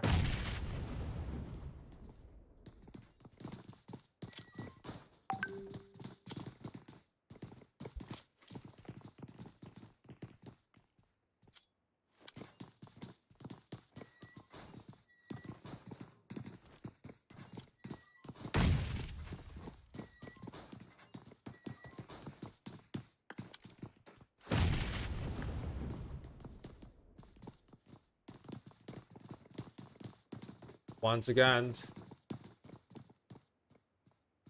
Once again,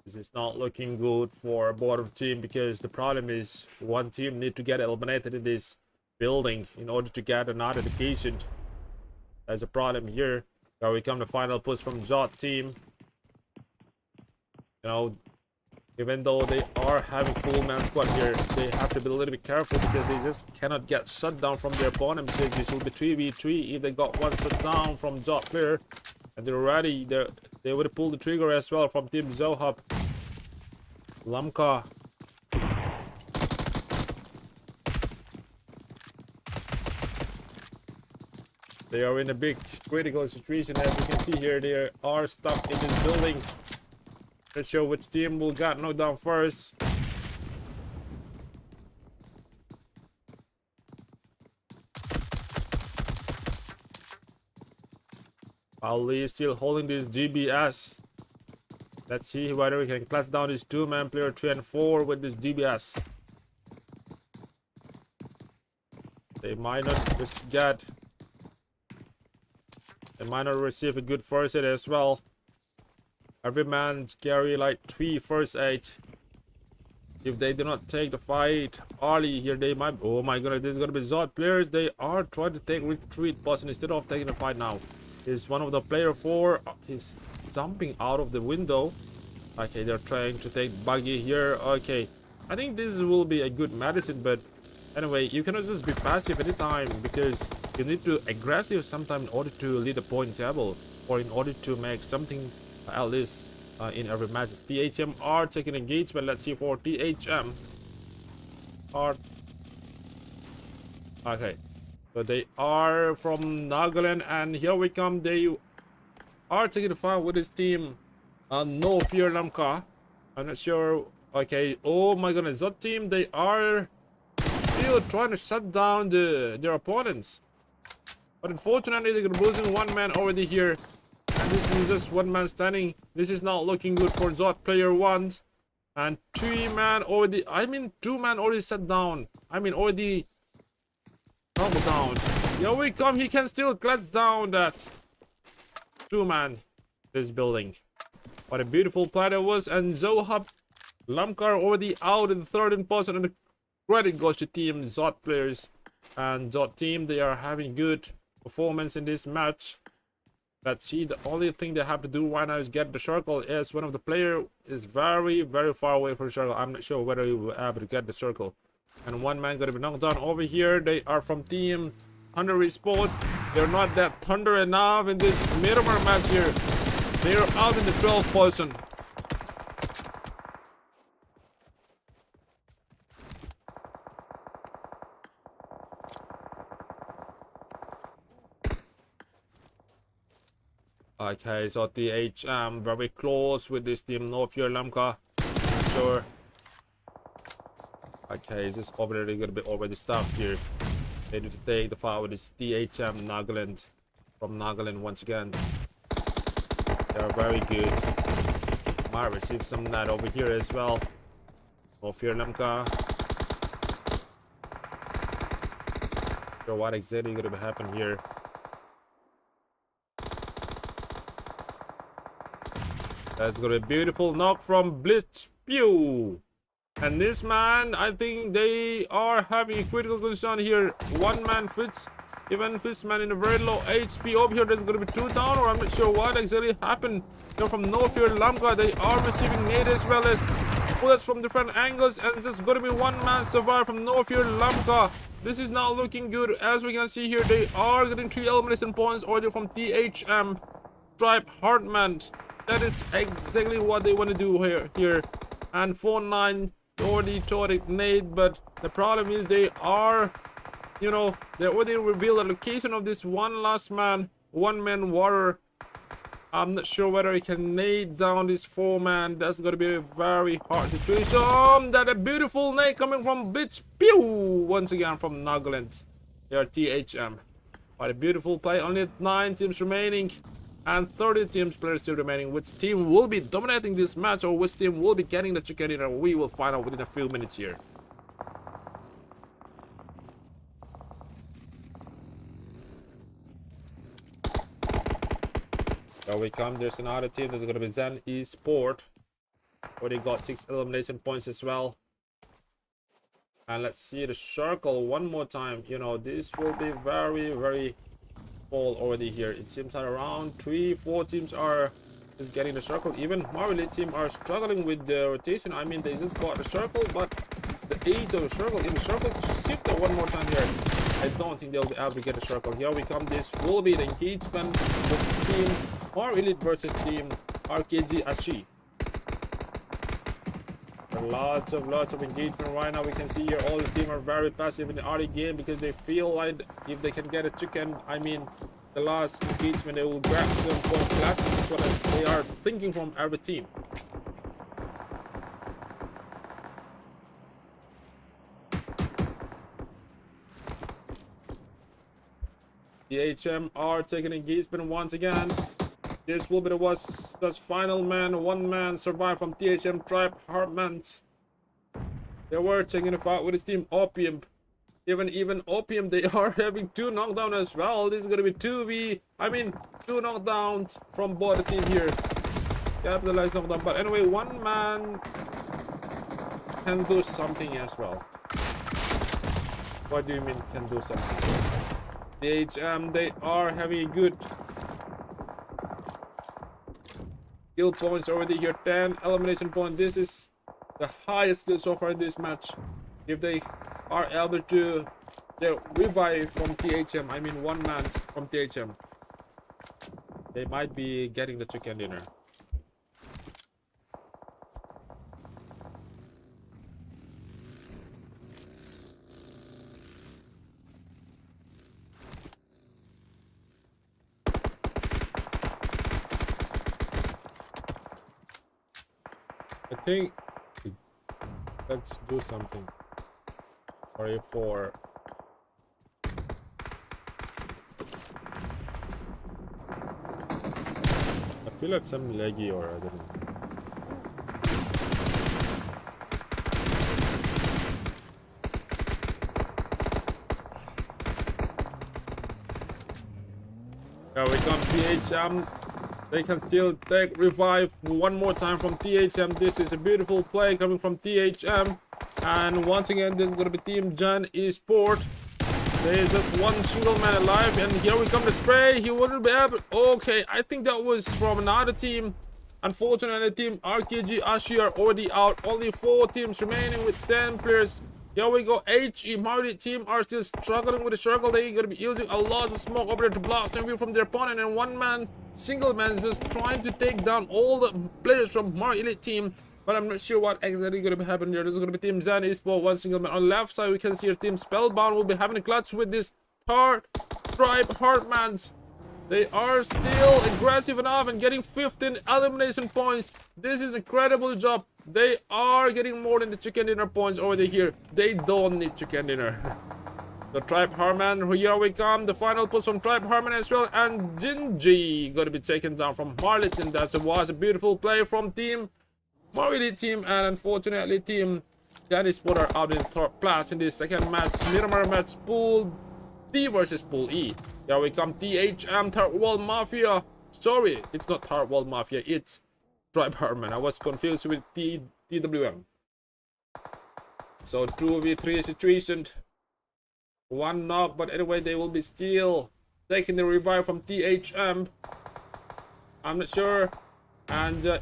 this is not looking good for bottom team, because the problem is one team need to get eliminated in this building in order to get another location. There's a problem here. Here we come, the final push from Jot team. You know, even though they are having full man squad here, they have to be a little bit careful, because they just cannot get shut down from their opponent, because this will be 3v3 if they got one shut down from Jot player. And they're ready. They would pull the trigger as well from Team Zohub. Lamka. They are in a big critical situation. As you can see here, they are stuck in this building. Let's show which team will get knocked down first. Ali is still holding this GBS. Let's see whether we can clash down this two-man player 3 and 4 with this GBS. They might not just get. They might not receive a good first aid as well. Every man carry like 3 first aid. If they do not take the fight early here, they might. Oh my goodness, this is gonna be Zod players. They are trying to take retreat position instead of taking the fight now. Is one of the player 4 is jumping out of the window. Okay, they're trying to take buggy here. Okay, I think this will be a good medicine, but anyway, you cannot just be passive anytime because you need to aggressive sometimes in order to lead the point table or in order to make something at least in every match. THM are taking engagement. Let's see for THM. Okay, so they are from Nagaland, and here we come. They are taking the fight with his team. No Fear Lamka. I'm not sure. Okay. Oh my goodness, that team, they are still trying to shut down their opponents. But unfortunately, they're losing one man already here. And this is just one man standing. This is not looking good for Zod player 1. And 3 man already. I mean, 2 man already shut down. I mean, already double down. Here we come. He can still clutch down that 2 man. This building. What a beautiful play that was. And Zohab Lamkar already out in the 13th position. And the credit goes to team Zod players. And Zod team, they are having good performance in this match. Let's see, the only thing they have to do right now is get the circle. As one of the player is very far away from the circle. I'm not sure whether he will be able to get the circle. And one man gonna be knocked down over here. They are from team Thunder Esports. They're not that thunder enough in this Miramar match here. They're out in the 12th position. Okay, so THM very close with this team. No Fear Lamka. Not sure. Okay, is this already gonna be already stopped here? They need to take the fight with this THM Nagaland from Nagaland once again. They are very good. Might receive some net over here as well. No Fear Lamka. So what exactly gonna happen here? That's gonna be a beautiful knock from Blitz Pew. And this man, I think they are having a critical concern here. One man fits, even fits man in a very low HP over here. There's gonna be 2 down, or I'm not sure what exactly happened. They're from No Fear Lamka. They are receiving nade as well as bullets from different angles, and this is gonna be one man survive from No Fear Lamka. This is not looking good. As we can see here, they are getting 3 elimination points already from THM Tribe Hartman. That is exactly what they want to do here. And 4-9 already thought it nade, but the problem is they are, you know, they already revealed the location of this one last man, one man water. I'm not sure whether he can nade down this 4 man. That's gonna be a very hard situation. That a beautiful nade coming from Bitch Pew once again from Nagaland. They are THM. What a beautiful play. Only 9 teams remaining. And 30 teams players still remaining. Which team will be dominating this match, or which team will be getting the chicken dinner? We will find out within a few minutes here. There we come. There's another team. There's going to be Zen Esports. Already got 6 elimination points as well. And let's see the circle one more time. You know, this will be very full already here. It seems that around 3-4 teams are just getting the circle. Even Marley team are struggling with the rotation. I mean, they just got the circle, but it's the age of the circle. In the circle shifted one more time here. I don't think they'll be able to get the circle. Here we come. This will be the engagement with team Mar Elite versus team RKG Ashi. Lots of engagement right now. We can see here all the team are very passive in the early game because they feel like if they can get a chicken, I mean the last engagement, they will grab some point classes. That's what they are thinking from every team. THM are taking engagement once again. This will be the final man. One man survived from THM Tribe Hartmans. They were taking a fight with his team Opium. Even Opium, they are having 2 knockdowns as well. This is gonna be 2 knockdowns from both the team here. Capitalized knockdown. But anyway, one man can do something as well. What do you mean can do something? THM, they are having good kill points already here. 10 elimination points. This is the highest kill so far in this match. If they are able to revive from THM, I mean one man from THM, they might be getting the chicken dinner. I think let's do something. Sorry for I feel like some laggy or I don't know. There we come, THM. They can still take revive one more time from THM. This is a beautiful play coming from THM. And once again, this is going to be Team Jan Esports. There is just one single man alive. And here we come, the spray. He wouldn't be able. Okay, I think that was from another team. Unfortunately, Team RKG Ashi are already out. Only 4 teams remaining with 10 players. Here we go. HE Maori team are still struggling with the circle. They're going to be using a lot of smoke over there to block some view from their opponent. And one man, single man, is just trying to take down all the players from Maori Elite team. But I'm not sure what exactly going to be happening here. This is going to be Team Zen Esports, one single man. On the left side, we can see our Team Spellbound will be having a clutch with this Tribe Heartmans. They are still aggressive enough and getting 15 elimination points. This is an incredible job. They are getting more than the chicken dinner points over here. They don't need chicken dinner. The Tribe Harman, here we come. The final push from Tribe Harman as well. And Jinji going to be taken down from Marliton. That was a beautiful play from Team Maori team. And unfortunately, Team Dennis Potter out in 3rd place in this second match. Miramar match Pool D versus Pool E. Here we come, THM, Third World Mafia. Sorry, it's not Third World Mafia, it's Tribe Harman. I was confused with TWM. So 2v3 situation. 1 knock, but anyway, they will be still taking the revive from THM. I'm not sure. And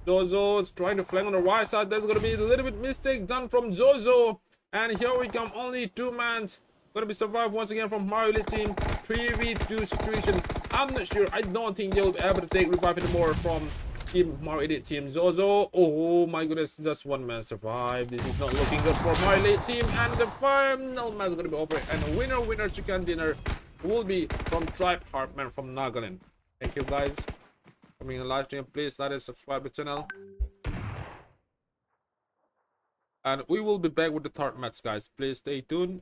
Jozo's trying to flank on the right side. There's going to be a little bit mistake done from Jozo. And here we come, only 2 man. Going to be survived once again from Mario Elite team. 3v2 situation. I'm not sure. I don't think they'll be able to take revive anymore from Team Mario Elite team. Zozo. Oh my goodness. Just 1 man survived. This is not looking good for Mario Elite team. And the final match is going to be over. And winner chicken dinner will be from Tribe Hartman from Nagaland. Thank you guys for being on live stream. Please like and subscribe to the channel. And we will be back with the 3rd match, guys. Please stay tuned.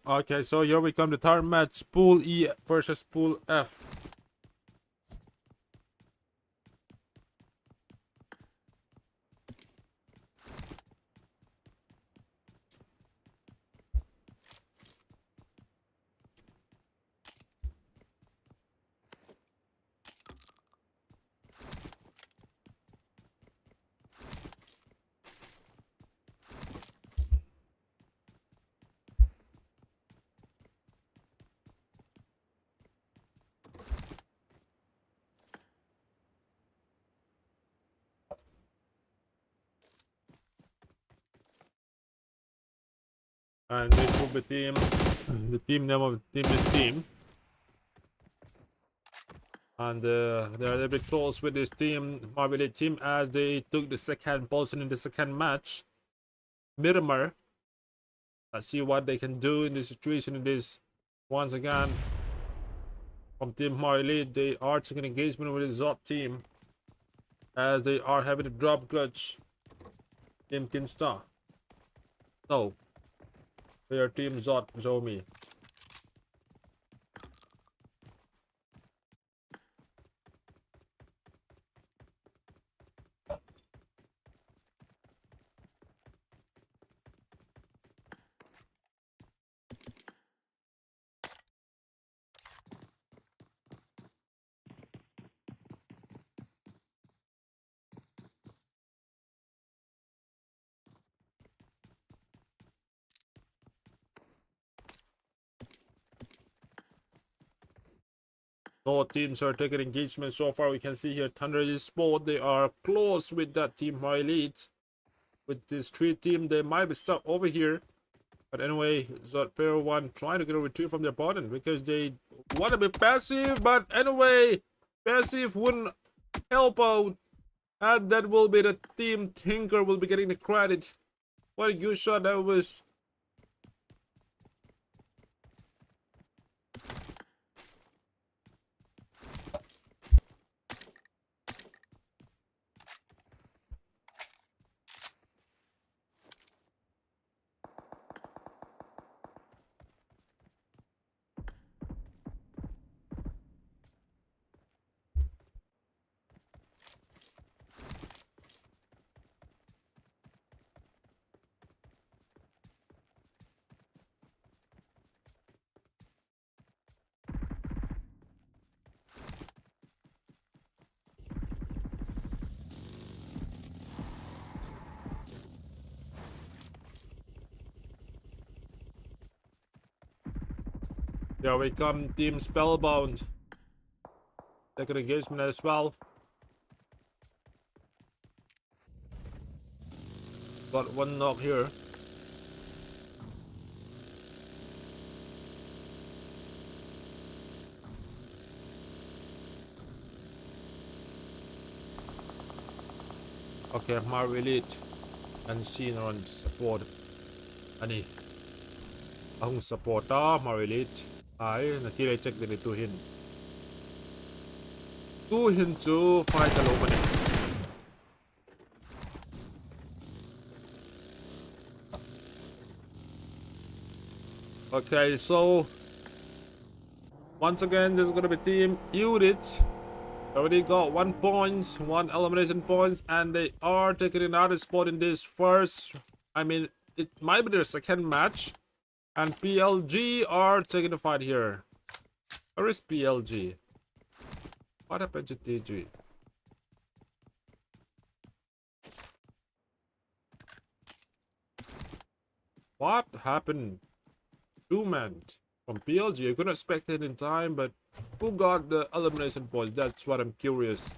Okay, so here we come, the third match, Pool E versus Pool F. And this will be team. The team name of the team is Team. And they're a little bit close with this team, Marvel Elite team, as they took the second position in the second match. Miramar. Let's see what they can do in this situation. In this, once again, from Team Marvel Elite, they are taking engagement with the Zot team, as they are having to drop Guts. Team Kinsta. So, their team Zot Zomi. All teams are taking engagement so far. We can see here Thunder Esports, they are close with that team Marvel Elite. With this 3 team, they might be stuck over here. But anyway, Zot Player 1 trying to get a retreat from their opponent because they want to be passive. But anyway, passive wouldn't help out. And that will be the team Tinker will be getting the credit. What a good shot that was. Here we come, Team Spellbound. Taking engagement as well. Got one knock here. Okay, Marvel Elite and Scene on support. Ani ang supporta Marvel Elite ay nakilay-check din ituhin. Tuhin to fight the opening. Okay, so once again, this is gonna be Team Unit. Already got 1 point, 1 elimination points, and they are taking another spot in this first. I mean, it might be their second match. And PLG are taking the fight here. Where is PLG? What happened to TG? What happened? 2-man from PLG. I couldn't expect it in time, but who got the elimination points? That's what I'm curious.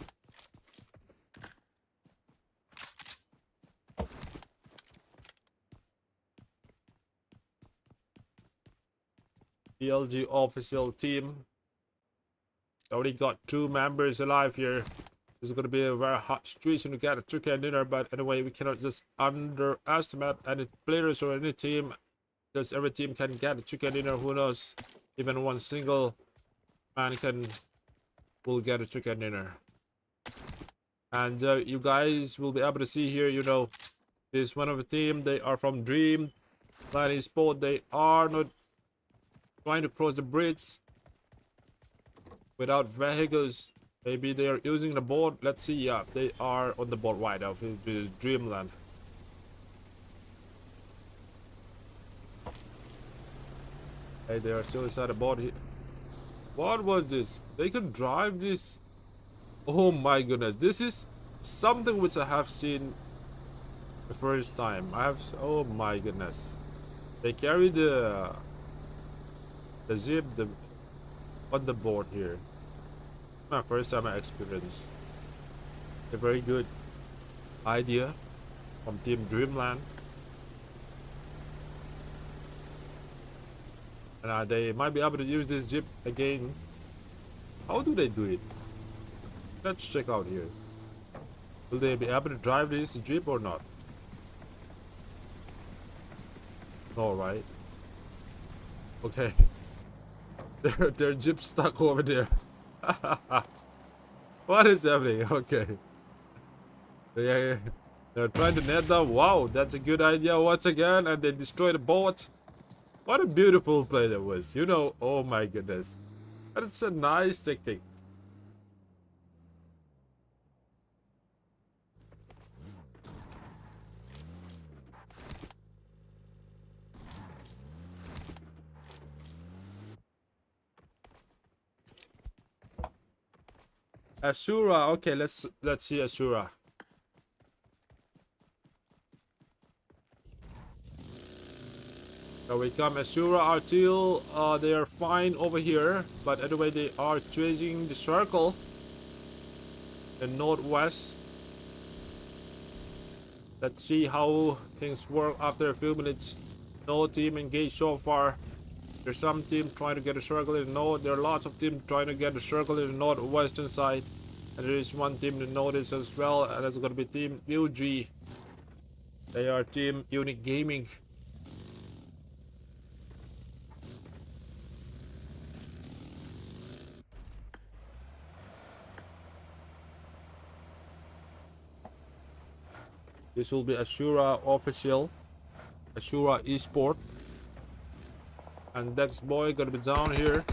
PLG official team. Already got 2 members alive here. This is going to be a very hot situation to get a chicken dinner, but anyway, we cannot just underestimate any players or any team, because every team can get a chicken dinner. Who knows? Even one single man will get a chicken dinner. And you guys will be able to see here, you know, this one of the team. They are from Dream Line Esports. They are not trying to cross the bridge without vehicles. Maybe they are using the boat. Let's see. Yeah, they are on the boat right now. It is Dreamland. Hey, they are still inside the boat here. What was this? They can drive this. Oh my goodness. This is something which I have seen the first time. Oh my goodness. They carry the zip on the board here. My first time I experienced a very good idea from Team Dreamland. And they might be able to use this jeep again. How do they do it? Let's check out here. Will they be able to drive this jeep or not? No, right? Okay. Their jeep stuck over there. What is happening? Okay. They're trying to net them. Wow, that's a good idea once again. And they destroy the boat. What a beautiful play that was. You know, oh my goodness. That's a nice tactic. Asura. Okay, let's see Asura. Here we come. Asura Artil. They are fine over here, but anyway, they are chasing the circle in northwest. Let's see how things work after a few minutes. No team engaged so far. There's some team trying to get a circle in the north. There are lots of teams trying to get a circle in the northwestern side. And there is one team to notice as well, and that's going to be Team UG. They are Team Unique Gaming. This will be Asura official, Asura Esports, and Dex Boy gonna be down here.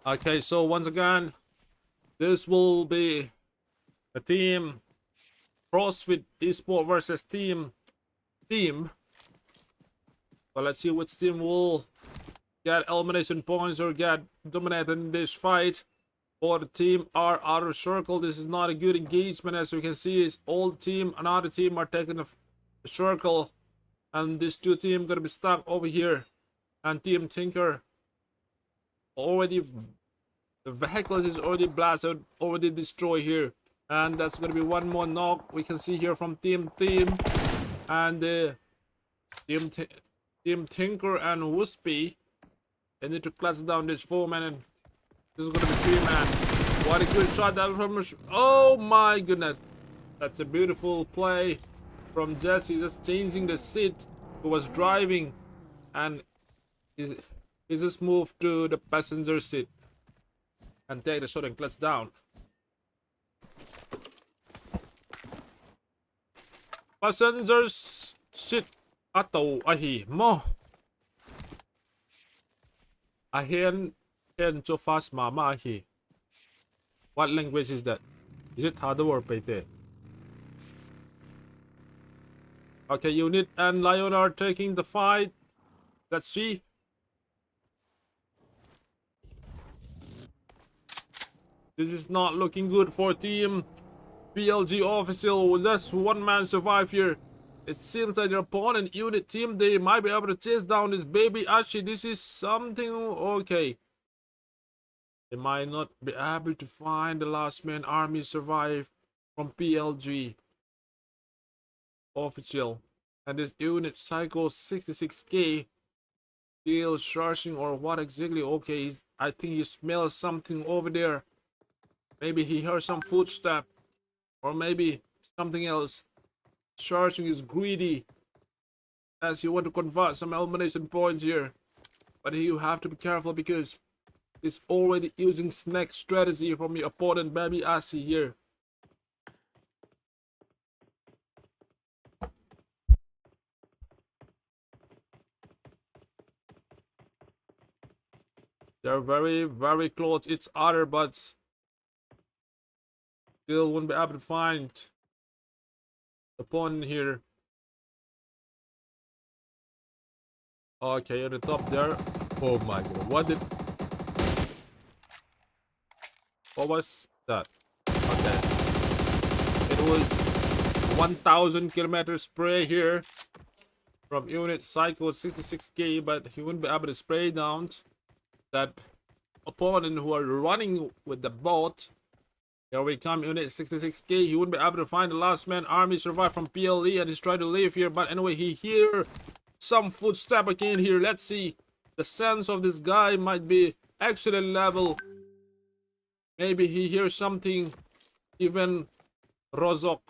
Okay, so once again, this will be a team CrossFit Esports versus team. So let's see which team will get elimination points or get dominated in this fight. For the team are outer circle. This is not a good engagement, as you can see. Is old team, another team are taking the circle, and these two teams gonna be stuck over here. And Team Tinker already, the vehicles is already blasted, already destroyed here, and that's gonna be one more knock. We can see here from Team and Team Tinker and Wispy. They need to clutch down this 4-man, and this is gonna be 3-man. What a good shot that from. Oh my goodness, that's a beautiful play from Jesse, just changing the seat. Who was driving, and he just moved to the passenger seat and take the shot and clutch down. Passenger seat ato ahi mo. Ahen so fast mama ahi. What language is that? Is it Hado or Pete? Okay, Unit and Lion are taking the fight. Let's see. This is not looking good for Team PLG official. Just one man survived here. It seems like their opponent unit team, they might be able to chase down this baby Archie. This is something okay. They might not be able to find the last man army survive from PLG official. And this unit cycle 66k still charging or what exactly? Okay, I think he smells something over there. Maybe he heard some footstep or maybe something else. Charging is greedy as he want to convert some elimination points here. But you have to be careful because he's already using snack strategy from your opponent Baby Asi here. They're very close to each other, but still won't be able to find the opponent here. Okay, at the top there. Oh my god, what was that? Okay, it was 1000 kilometer spray here from unit cycle 66k, but he wouldn't be able to spray down that opponent who are running with the boat. Here we come, unit 66k. He wouldn't be able to find the last man army survive from PLE, and he's trying to leave here. But anyway, he hear some footstep again here. Let's see. The sense of this guy might be excellent level. Maybe he hears something. Even Rozok.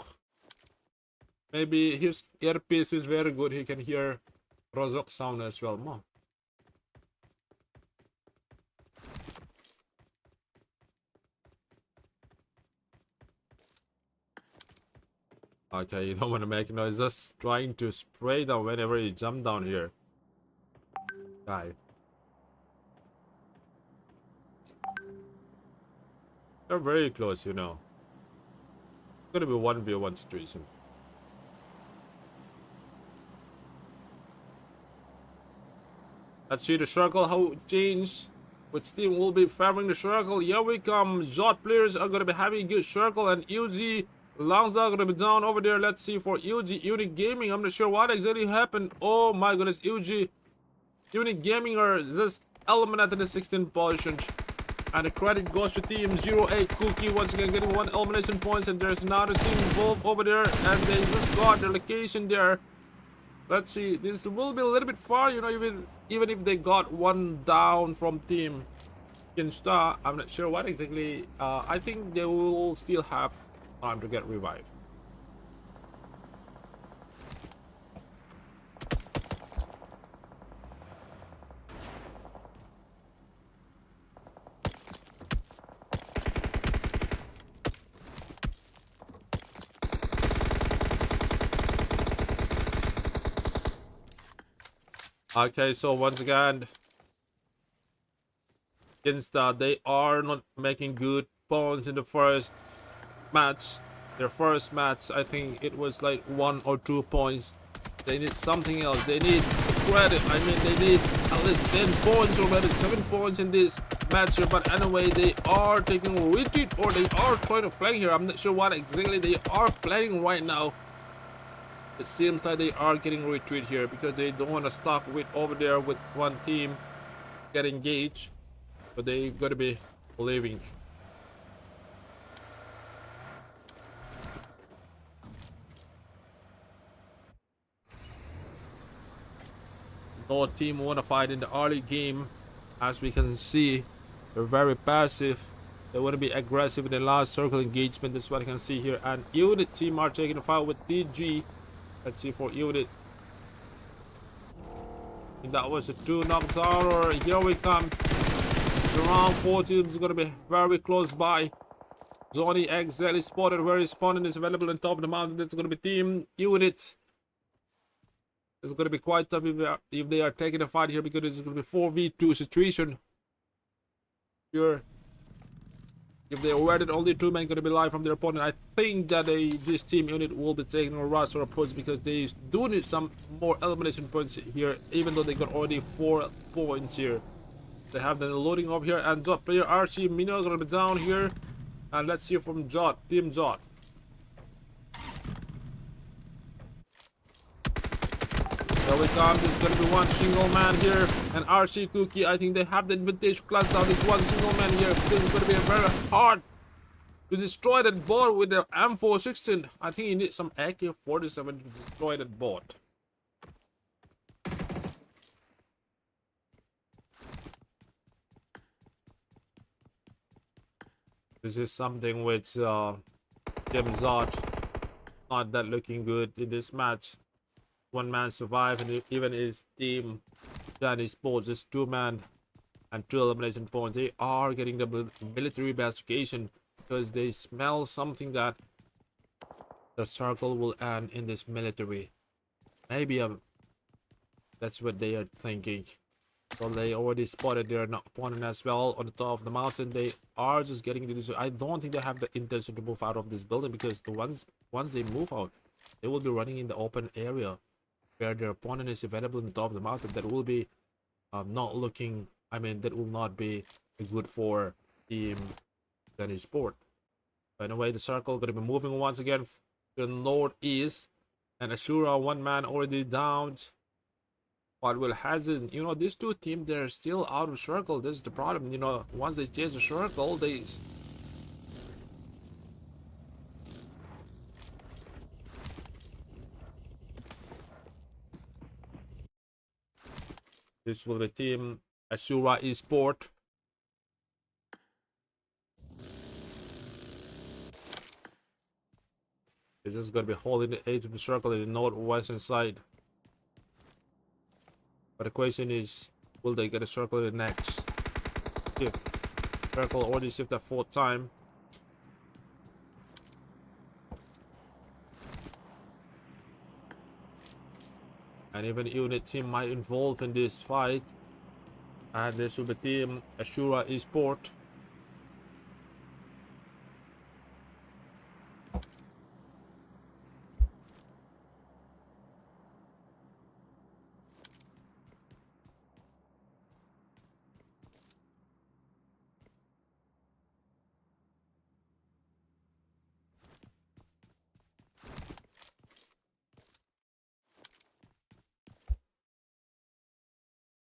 Maybe his earpiece is very good. He can hear Rozok sound as well. More. Okay, you don't want to make noise. Just trying to spray down whenever you jump down here. Guy. They're very close, you know. It's gonna be 1v1 situation. Let's see the circle, how it changed. Which team will be favoring the circle? Here we come. Zod players are gonna be having a good circle, and UZ Lungs are gonna be down over there. Let's see for UG Unique Gaming. I'm not sure what exactly happened. Oh my goodness, UG Unique Gaming are just eliminated in the 16th position. And the credit goes to team 08 Cookie once again getting 1 elimination points, and there's another team involved over there and they just got their location there. Let's see, this will be a little bit far, you know, even if they got 1 down from team Kinstar. I'm not sure what exactly. I think they will still have time to get revived. Okay, so once again, Kinstar, they are not making good points in the first match. Their first match, I think it was like 1 or 2 points. They need something else. They need credit. I mean, they need at least 10 points or maybe 7 points in this match here. But anyway, they are taking a retreat or they are trying to flank here. I'm not sure what exactly they are planning right now. It seems like they are getting retreat here because they don't want to stuck with over there with one team get engaged. But they gotta be leaving. No team want to fight in the early game. As we can see, they're very passive. They want to be aggressive in the last circle engagement. That's what I can see here. And Unit team are taking the fight with DG. Let's see for Unit. That was a 2 knockdown, or here we come. The round 4 teams is going to be very close by. Zoni XL is spotted where his opponent is available on top of the mountain. It's going to be Team Unit. It's going to be quite tough if they are taking a fight here because it's going to be 4v2 situation. Sure. If they are aware that only 2 men going to be live from their opponent, I think that this team unit will be taking a rush or a push because they do need some more elimination points here, even though they got already 4 points here. They have the loading over here, and Jot player RC Mino going to be down here. And let's hear from Jot, Team Jot. Here we come. There's gonna be one single man here. And RC Cookie, I think they have the advantage to class down this one single man here. This is gonna be very hard to destroy that bot with the M416. I think you need some AK-47 to destroy that bot. This is something which James Zod not that looking good in this match. One man survived, and even his team, Esports, is 2-man and 2 elimination points. They are getting the military investigation because they smell something that the circle will end in this military. Maybe that's what they are thinking. So they already spotted their opponent as well on the top of the mountain. They are just getting this. I don't think they have the intention to move out of this building, because once they move out, they will be running in the open area where their opponent is available on the top of the mountain. That will be not looking. I mean, that will not be good for team Esports. Anyway, the circle gonna be moving once again to the northeast, and Ashura, 1 man already down. But will hasn't, you know, these 2 teams, they're still out of circle. This is the problem, you know. Once they chase the circle, this will be team Ashura Esports. This is gonna be holding the edge of the circle in the northwestern side. But the question is, will they get a circle in the next shift? Circle already shift that 4th time. And even unit team might involve in this fight. And this will be team Ashura Esports.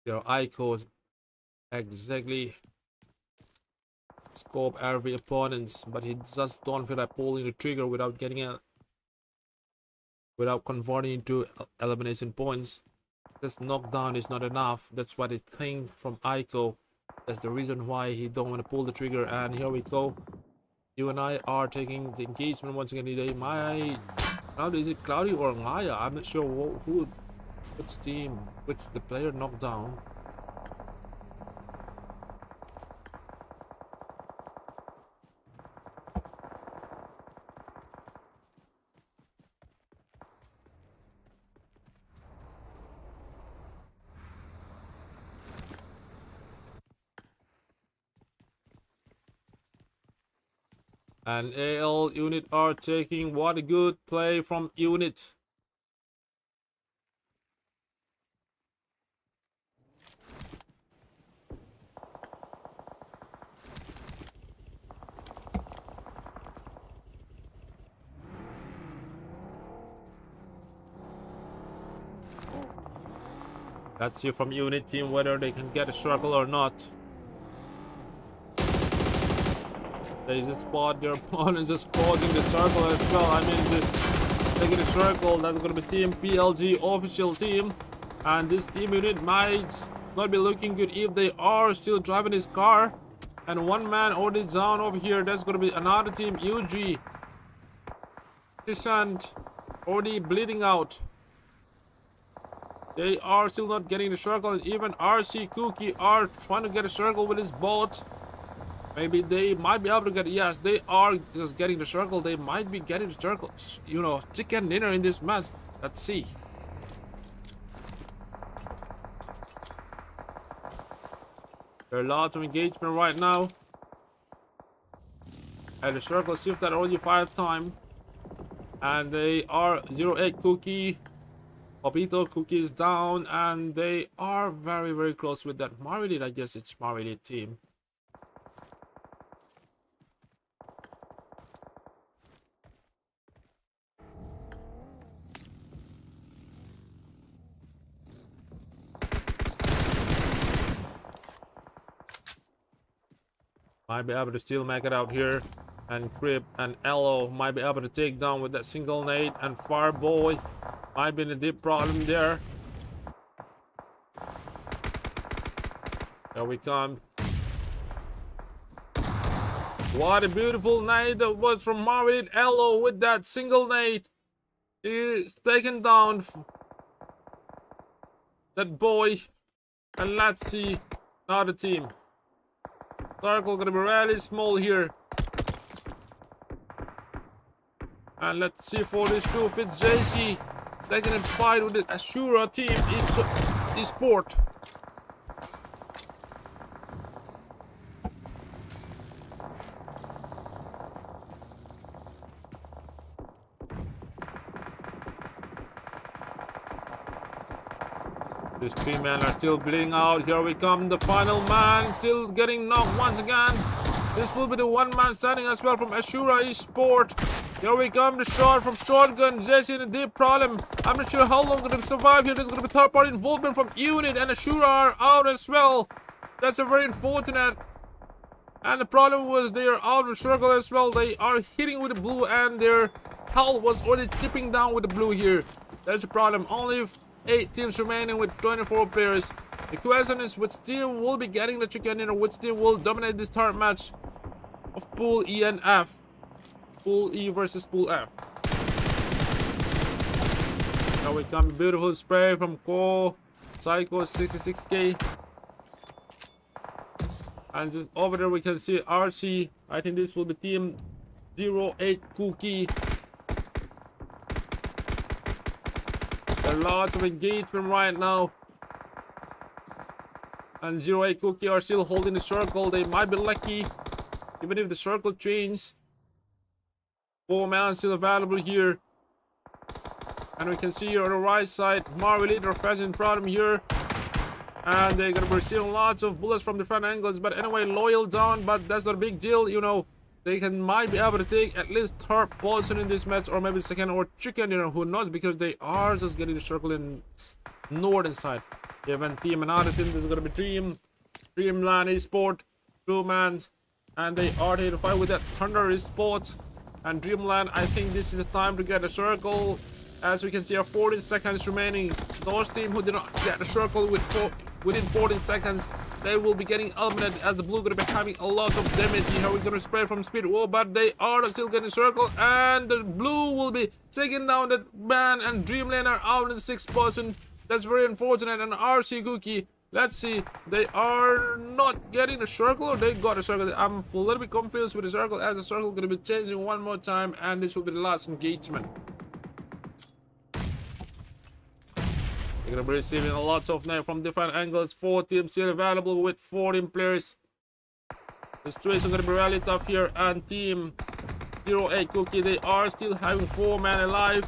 Their icons exactly scope every opponent, but he just don't feel like pulling the trigger without converting into elimination points. This knockdown is not enough. That's what I think from Aiko. That's the reason why he don't want to pull the trigger. And here we go. You and I are taking the engagement once again today. Now is it Cloudy or Maya? I'm not sure which team, which the player knocked down. And AL unit are taking. What a good play from unit. Let's see from unit team whether they can get a circle or not. They just spot their opponent just closing the circle as well. I mean, just taking the circle. That's gonna be team PLG official team, and this team unit might not be looking good if they are still driving his car. And 1 man already down over here. That's gonna be another team UG. Descent already bleeding out. They are still not getting the circle, and even RC Cookie are trying to get a circle with his boat. Maybe they might be able to get. Yes, they are just getting the circle. They might be getting the circle. You know, chicken dinner in this match. Let's see. There are lots of engagement right now. And the circle shifted already 5 times. And they are 08 Cookie. Obito Cookie is down. And they are very, very close with that Marilyn. I guess it's Marilyn team. Might be able to still make it out here. And Crip and Elo might be able to take down with that single nade. And Fireboy might be in a deep problem there. Here we come. What a beautiful nade that was from Marvin Elo with that single nade. He's taken down that boy. And let's see now the team. Circle gonna be really small here. And let's see for this two fit JC. They can fight with the Ashura team Esports. These three men are still bleeding out. Here we come, the final man, still getting knocked once again. This will be the one man standing as well from Ashura Esports. Here we come, the shot from Shotgun. Jesse in a deep problem. I'm not sure how long going to survive here. There's going to be third party involvement from Unit, and Ashura are out as well. That's a very unfortunate. And the problem was they are out of circle as well. They are hitting with the blue, and their health was already chipping down with the blue here. That's the problem. Only 8 teams remaining with 24 players. The question is which team will be getting the chicken dinner, which team will dominate this third match of Pool E and F. Pool E versus Pool F. Now we come, beautiful spray from Ko Psycho 66k. And just over there we can see RC. I think this will be team 08 Cookie. There are lots of engagement right now. And 08 Cookie are still holding the circle. They might be lucky. Even if the circle changes. 4 man still available here. And we can see here on the right side, Marvel Leader facing problem here. And they're gonna be receiving lots of bullets from different angles. But anyway, Loyal down, but that's not a big deal, you know. They might be able to take at least third position in this match, or maybe second or chicken, you know, who knows, because they are just getting the circle in northern side. Even team, another team, this is gonna be Dreamland Esports, Blue Man, and they are here to fight with that Thunder Esports. And Dreamland, I think this is the time to get a circle. As we can see, 40 seconds remaining. Those teams who did not get the circle within 40 seconds, they will be getting eliminated, as the blue gonna be having a lot of damage. Here we're gonna spray from speed wall, but they are still getting circle, and the blue will be taking down that man, and Dreamland are out in the 6th position. That's very unfortunate. And RC Cookie, let's see, they are not getting the circle, or they got a circle. I'm a little bit confused with the circle, as the circle gonna be changing one more time, and this will be the last engagement. They're gonna be receiving a lot of knife from different angles. 4 teams still available with 14 players. The situation gonna be really tough here, and team 08 Cookie, they are still having 4 men alive,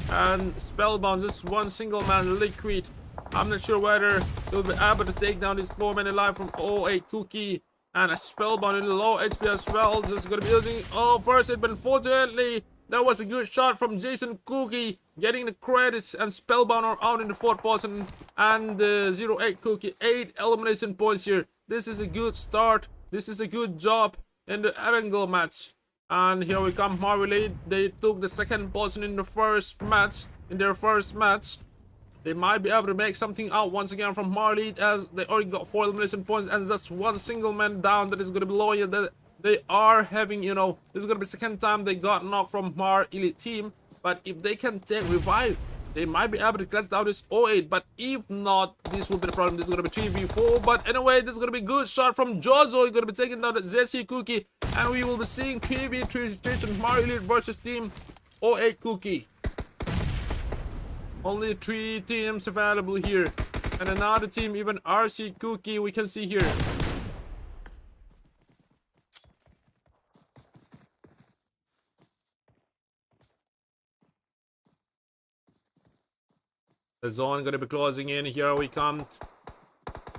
and Spellbound just one single man Liquid. I'm not sure whether they'll be able to take down this 4 men alive from 08 Cookie, and a Spellbound in the low HP as well. Just gonna be using first hit, but unfortunately that was a good shot from Jason Cookie, getting the credits, and Spellbound are out in the 4th position, and 08 Cookie 8 elimination points here. This is a good start. This is a good job in the Erangel match. And here we come, Marvel. They took the 2nd position in the first match. In their first match, they might be able to make something out once again from Marley, as they already got 4 elimination points and just one single man down. That is going to be loyal. That they are having, you know, this is going to be the 2nd time they got knocked from Mar Elite team. But if they can take revive, they might be able to clutch down this 08. But if not, this will be the problem. This is going to be 3v4. But anyway, this is going to be a good shot from Jozo. He's going to be taking down the ZC Cookie. And we will be seeing 3v3 situation, Mar Elite versus team 08 Cookie. Only 3 teams available here. And another team, even RC Cookie, we can see here. The zone gonna be closing in. Here we come.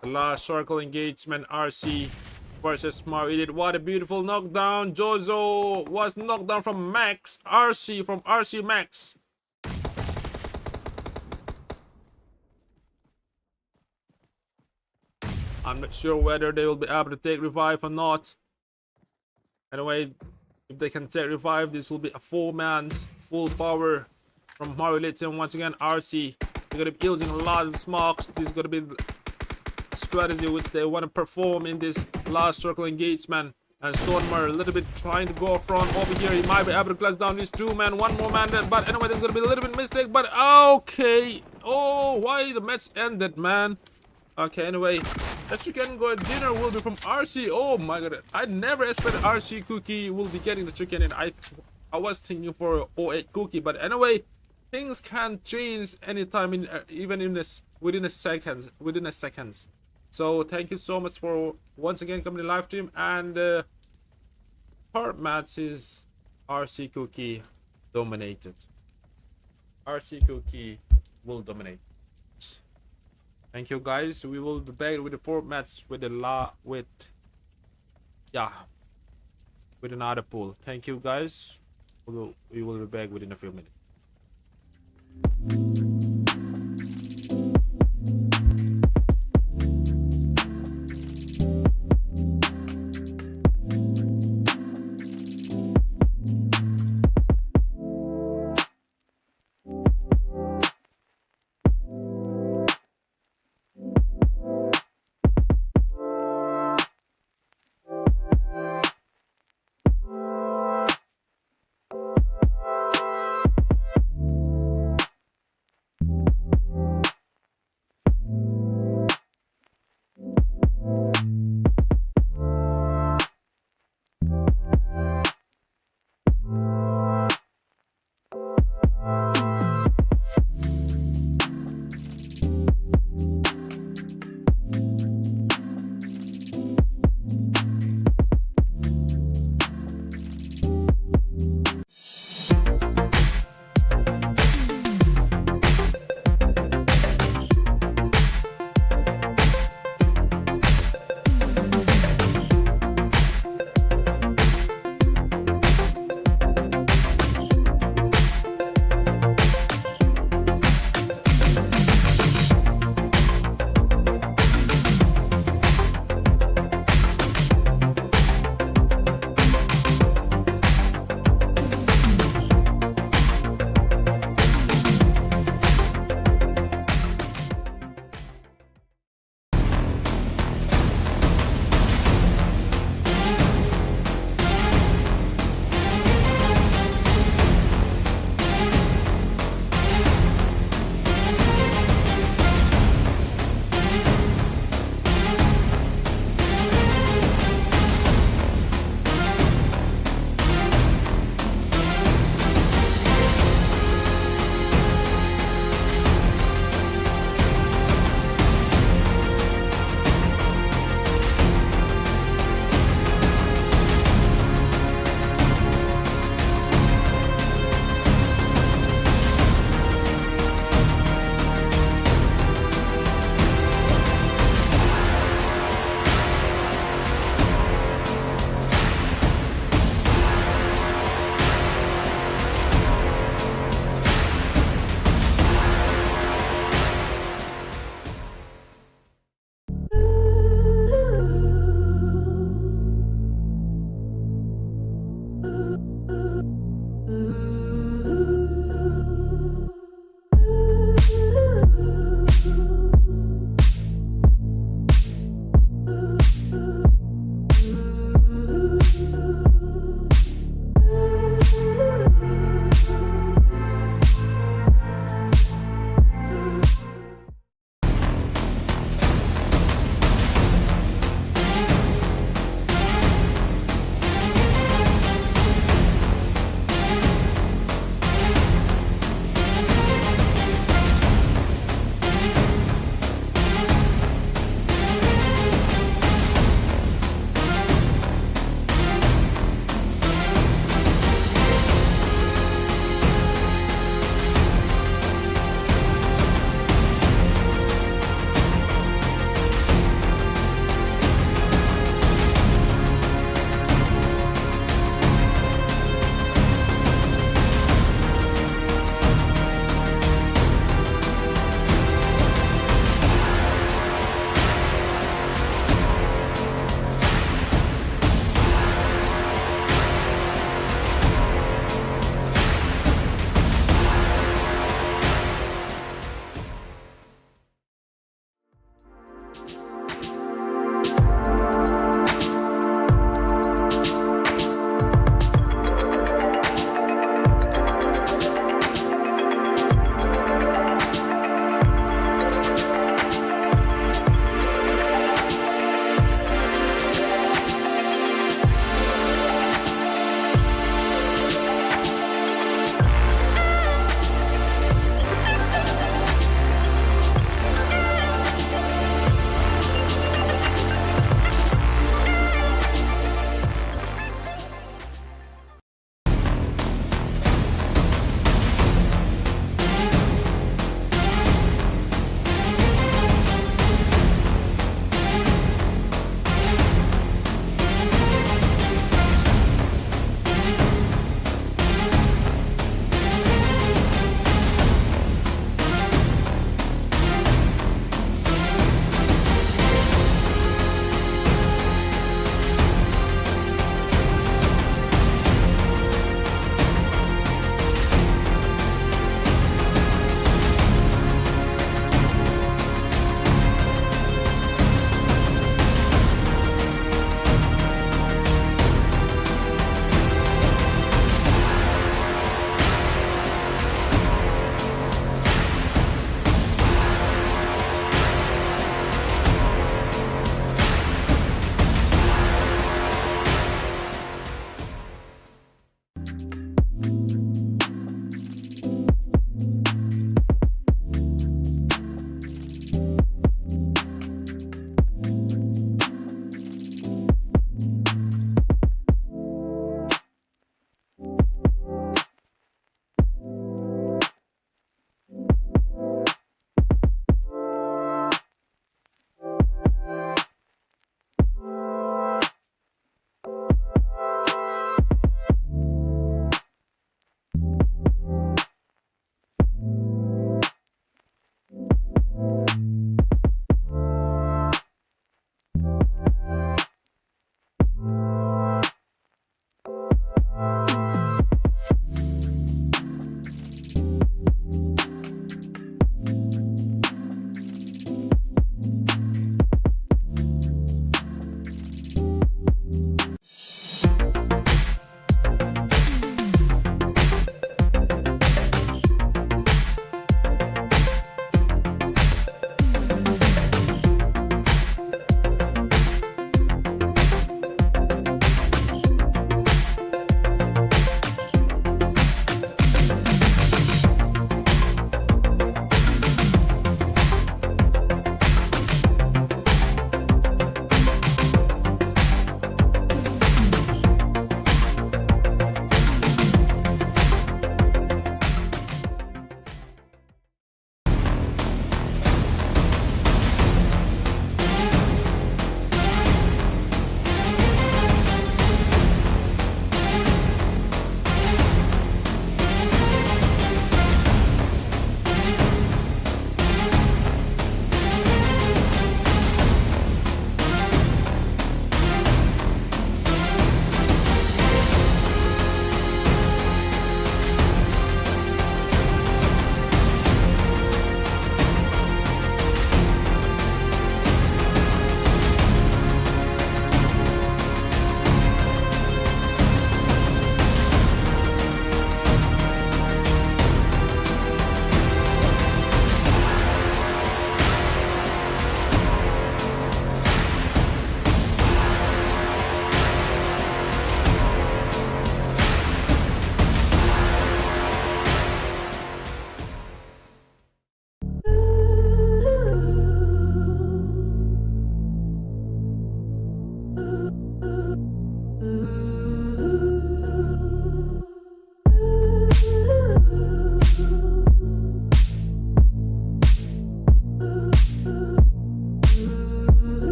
The last circle engagement, RC versus Mar Elite. What a beautiful knockdown. Jozo was knocked down from Max. RC from RC Max. I'm not sure whether they will be able to take revive or not. Anyway, if they can take revive, this will be a full man's full power from Mario Lithium. Once again, RC, they're gonna be using a lot of smokes. This is gonna be a strategy which they want to perform in this last circle engagement. And Sonmar a little bit trying to go front over here. He might be able to clutch down these two men. One more man then. But anyway, there's gonna be a little bit mistake. But okay. Oh, why the match ended, man? Okay, anyway, that chicken go dinner will be from RC. Oh my god, I never expected RC Cookie will be getting the chicken, and I was thinking for 08 Cookie. But anyway, things can change anytime, in even in this within a seconds. So thank you so much for once again coming to live stream, and part match is RC Cookie dominated. RC Cookie will dominate. Thank you guys. We will be back with the fourth match with with another pool. Thank you guys. We will be back within a few minutes.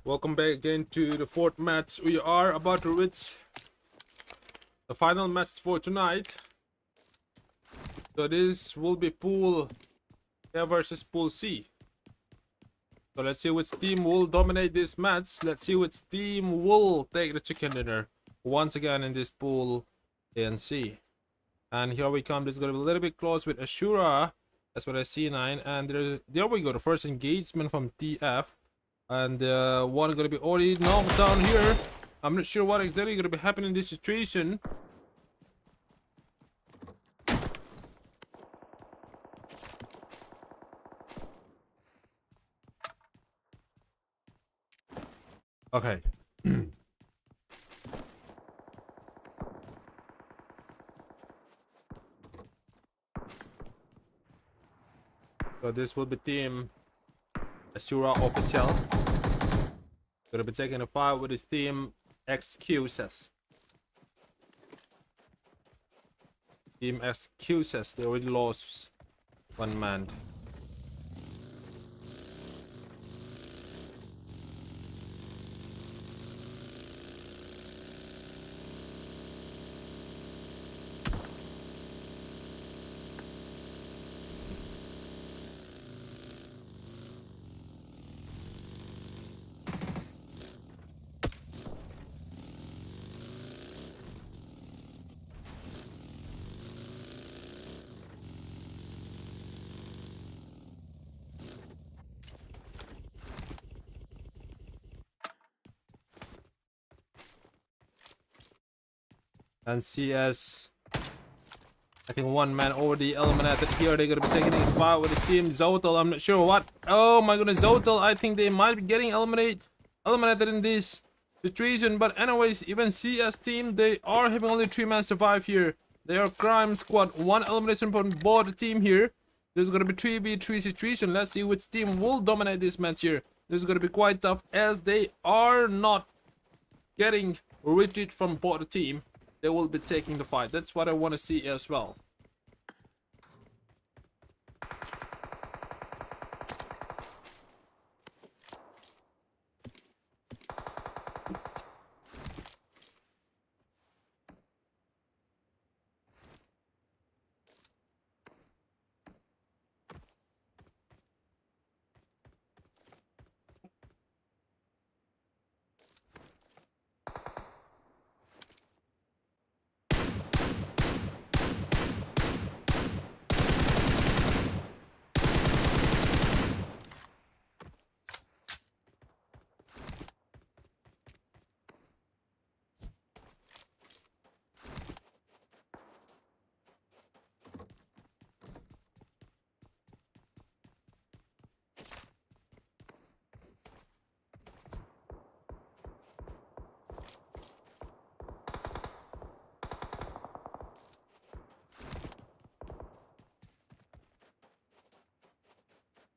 Welcome back again to the fourth match. We are about to reach the final match for tonight. So this will be Pool A versus Pool C. So let's see which team will dominate this match. Let's see which team will take the chicken dinner once again in this Pool A and C. And here we come. This is going to be a little bit close with Ashura. That's what I see, C9. And there we go. The first engagement from TF. And one going to be already knocked down here. I'm not sure what exactly going to be happening in this situation. Okay. So this will be team Asura official. Gonna be taking a fight with his team Excuses. Team Excuses, they already lost one man. And CS, I think one man already eliminated here. They're gonna be taking a fight with his team Zotel. I'm not sure what. Oh my goodness, Zotel. I think they might be getting eliminated in this situation. But anyways, even CS team, they are having only 3 men survive here. They are Crime Squad, 1 elimination from both the team here. This is gonna be 3v3 situation. Let's see which team will dominate this match here. This is gonna be quite tough as they are not getting retreat from both the team. They will be taking the fight. That's what I want to see as well.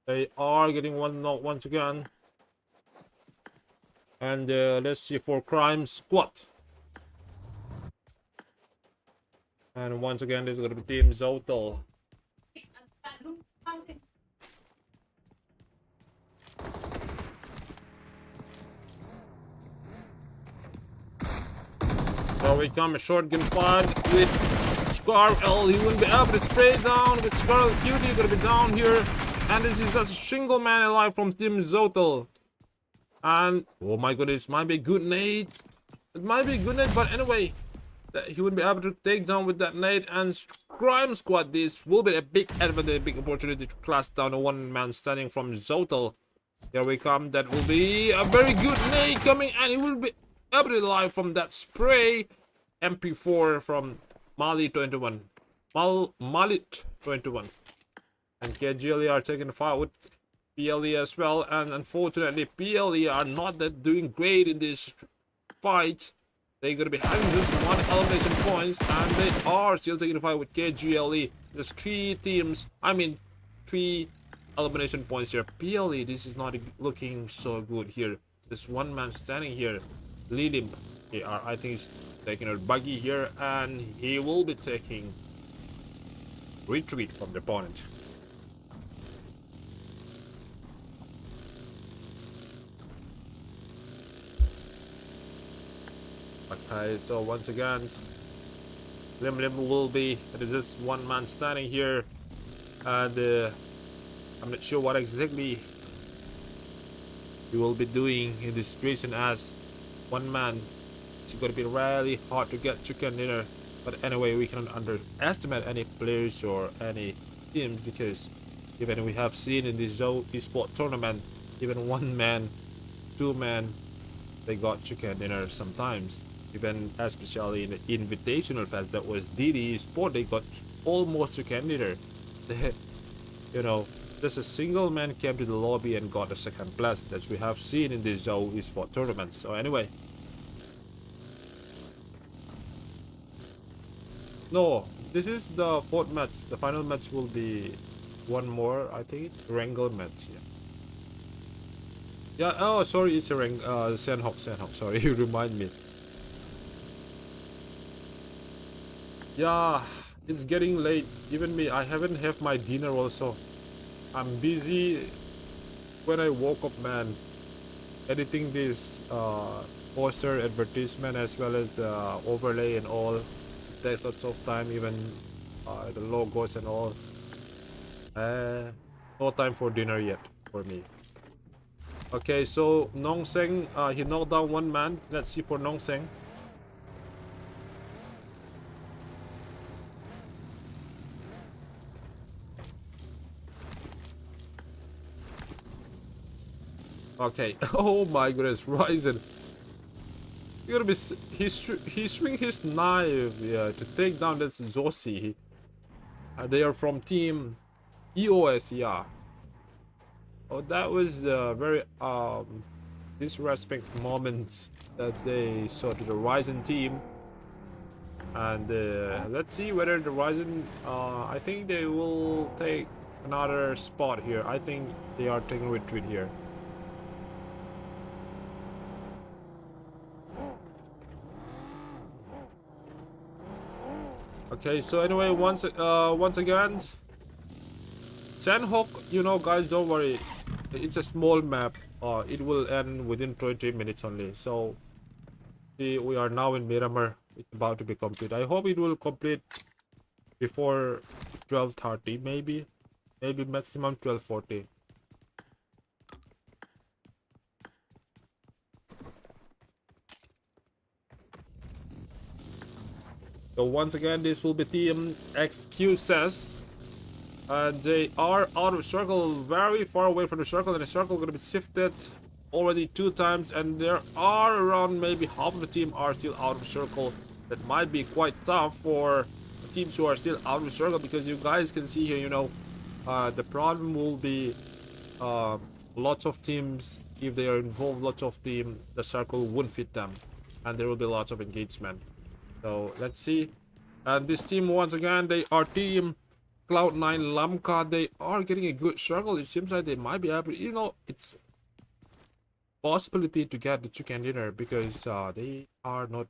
They are getting one knock once again. And let's see for Crime Squad. And once again, this is going to be Team Zotel. So we come a shotgun fight with Scarl. He wouldn't be able to spray down with Scarl Cutie. Gonna be down here. And this is just a single man alive from Team Zotel. And oh my goodness, might be a good nade. It might be a good nade, but anyway, he wouldn't be able to take down with that nade. And Crime Squad, this will be a big advantage, a big opportunity to class down a one man standing from Zotel. Here we come. That will be a very good nade coming, and he will be able to live from that spray. MP4 from Mali 21. Malit 21. And KGLE are taking the fight with PLE as well. And unfortunately, PLE are not that doing great in this fight. They're going to be having just 1 elimination points. And they are still taking the fight with KGLE. There's 3 teams. I mean, 3 elimination points here. PLE, this is not looking so good here. There's one man standing here. Lead him. I think he's taking a buggy here. And he will be taking retreat from the opponent. Okay, so once again, Lim Lim will be. It is just one man standing here, and I'm not sure what exactly he will be doing in this situation as one man. It's going to be really hard to get chicken dinner. But anyway, we cannot underestimate any players or any teams because even we have seen in this Esports tournament, even one man, two men, they got chicken dinner sometimes. Even especially in the invitational fest that was DD Sport, they got almost chicken dinner. They, you know, just a single man came to the lobby and got a second place that we have seen in this Esports tournament. So anyway, no, this is the fourth match. The final match will be one more, I think. Wrangle match, yeah. Yeah, oh, sorry, it's a Sandhawk, sorry, you remind me. Yeah, it's getting late. Even me, I haven't had my dinner also. I'm busy when I woke up, man. Editing this poster advertisement as well as the overlay and all. It takes lots of time, even the logos and all. No time for dinner yet for me. Okay, so Nong Seng, he knocked down one man. Let's see for Nong Seng. Okay. Oh my goodness, Ryzen. You gotta be. He swing his knife, yeah, to take down this Zossi. They are from team EOS, yeah. Oh, that was a very disrespect moment that they saw to the Ryzen team. And let's see whether the Ryzen. I think they will take another spot here. I think they are taking retreat here. Okay, so anyway, once again, Sandhawk, you know, guys, don't worry. It's a small map. It will end within 20 minutes only. So, see, we are now in Miramar. It's about to be complete. I hope it will complete before 12:30, maybe maximum 12:40. So once again, this will be team excuses. And they are out of circle, very far away from the circle, and the circle going to be shifted already 2 times, and there are around maybe half of the team are still out of circle. That might be quite tough for teams who are still out of circle, because you guys can see here, you know, the problem will be lots of teams, if they are involved, lots of team, the circle won't fit them, and there will be lots of engagement. So let's see. And this team, once again, they are team Cloud9 Lamka. They are getting a good circle. It seems like they might be able, you know, it's possibility to get the chicken dinner, because they are not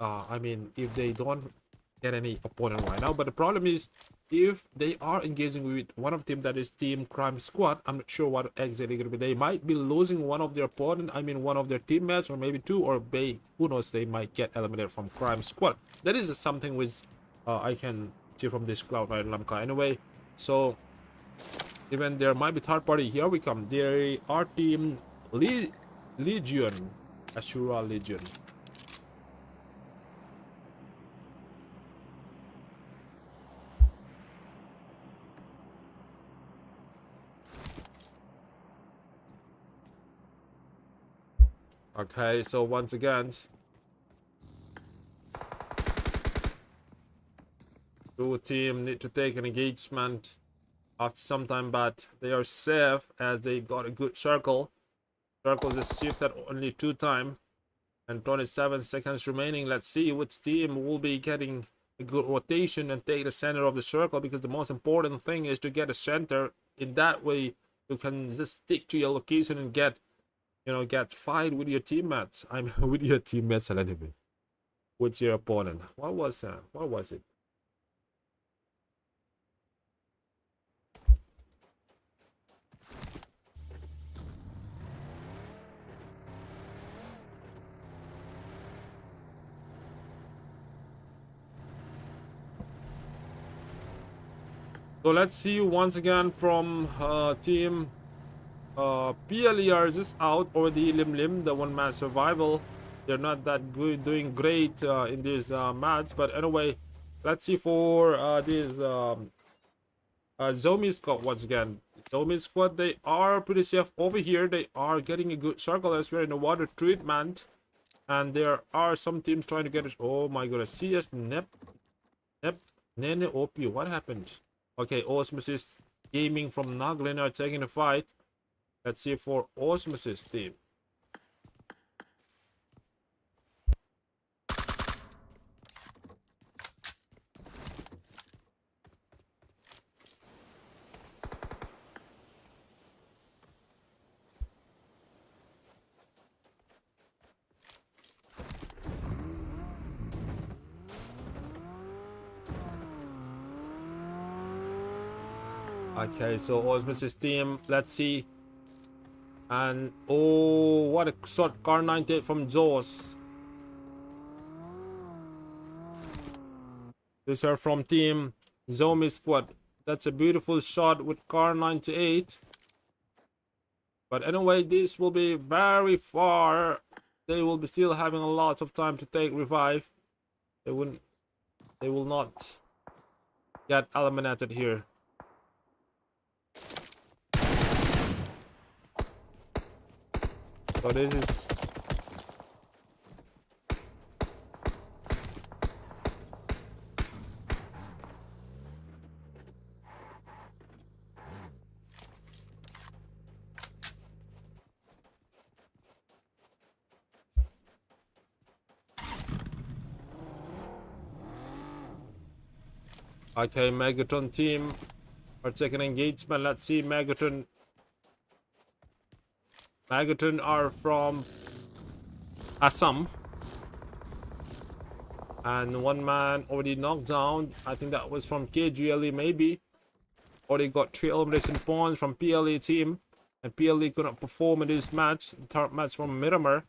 I mean, if they don't get any opponent right now. But the problem is, if they are engaging with one of them, that is team Crime Squad, I'm not sure what exactly gonna be. They might be losing one of their opponent, I mean one of their teammates, or maybe two, or who knows, they might get eliminated from Crime Squad. That is something which I can see from this Cloud9 Lamka. Anyway, so even there might be third party. Here we come. They are team Legion, Ashura Legion. Okay, so once again, two team need to take an engagement after some time, but they are safe as they got a good circle. Circle is shifted only 2 times, and 27 seconds remaining. Let's see which team will be getting a good rotation and take the center of the circle, because the most important thing is to get a center. In that way, you can just stick to your location and get, you know, get fight with your teammates. I'm with your teammates and anyway, with your opponent. What was it? So let's see once again from team PLER is out already. Lim, the one-man survival. They're not that good, doing great in this match. But anyway, let's see for this Zombie squad once again. Zombie squad, they are pretty safe over here. They are getting a good circle as we're in the water treatment. And there are some teams trying to get it. Oh my goodness. CS Nep Nene OP. What happened? Okay, Osmosis Gaming from Naglin are taking the fight. Let's see for Osmosis team. Okay, so Osmosis team, let's see. And oh, what a shot, car 98 from Jaws. These are from team Zombie squad. That's a beautiful shot with car 98. But anyway, this will be very far. They will be still having a lot of time to take revive. They will not get eliminated here. So this is okay. Megatron team are taking engagement. Let's see. Megatron are from Assam, and one man already knocked down. I think that was from KGLE maybe. Already got 3 elimination points from PLE team, and PLE couldn't perform in this match. Third match from Miramar,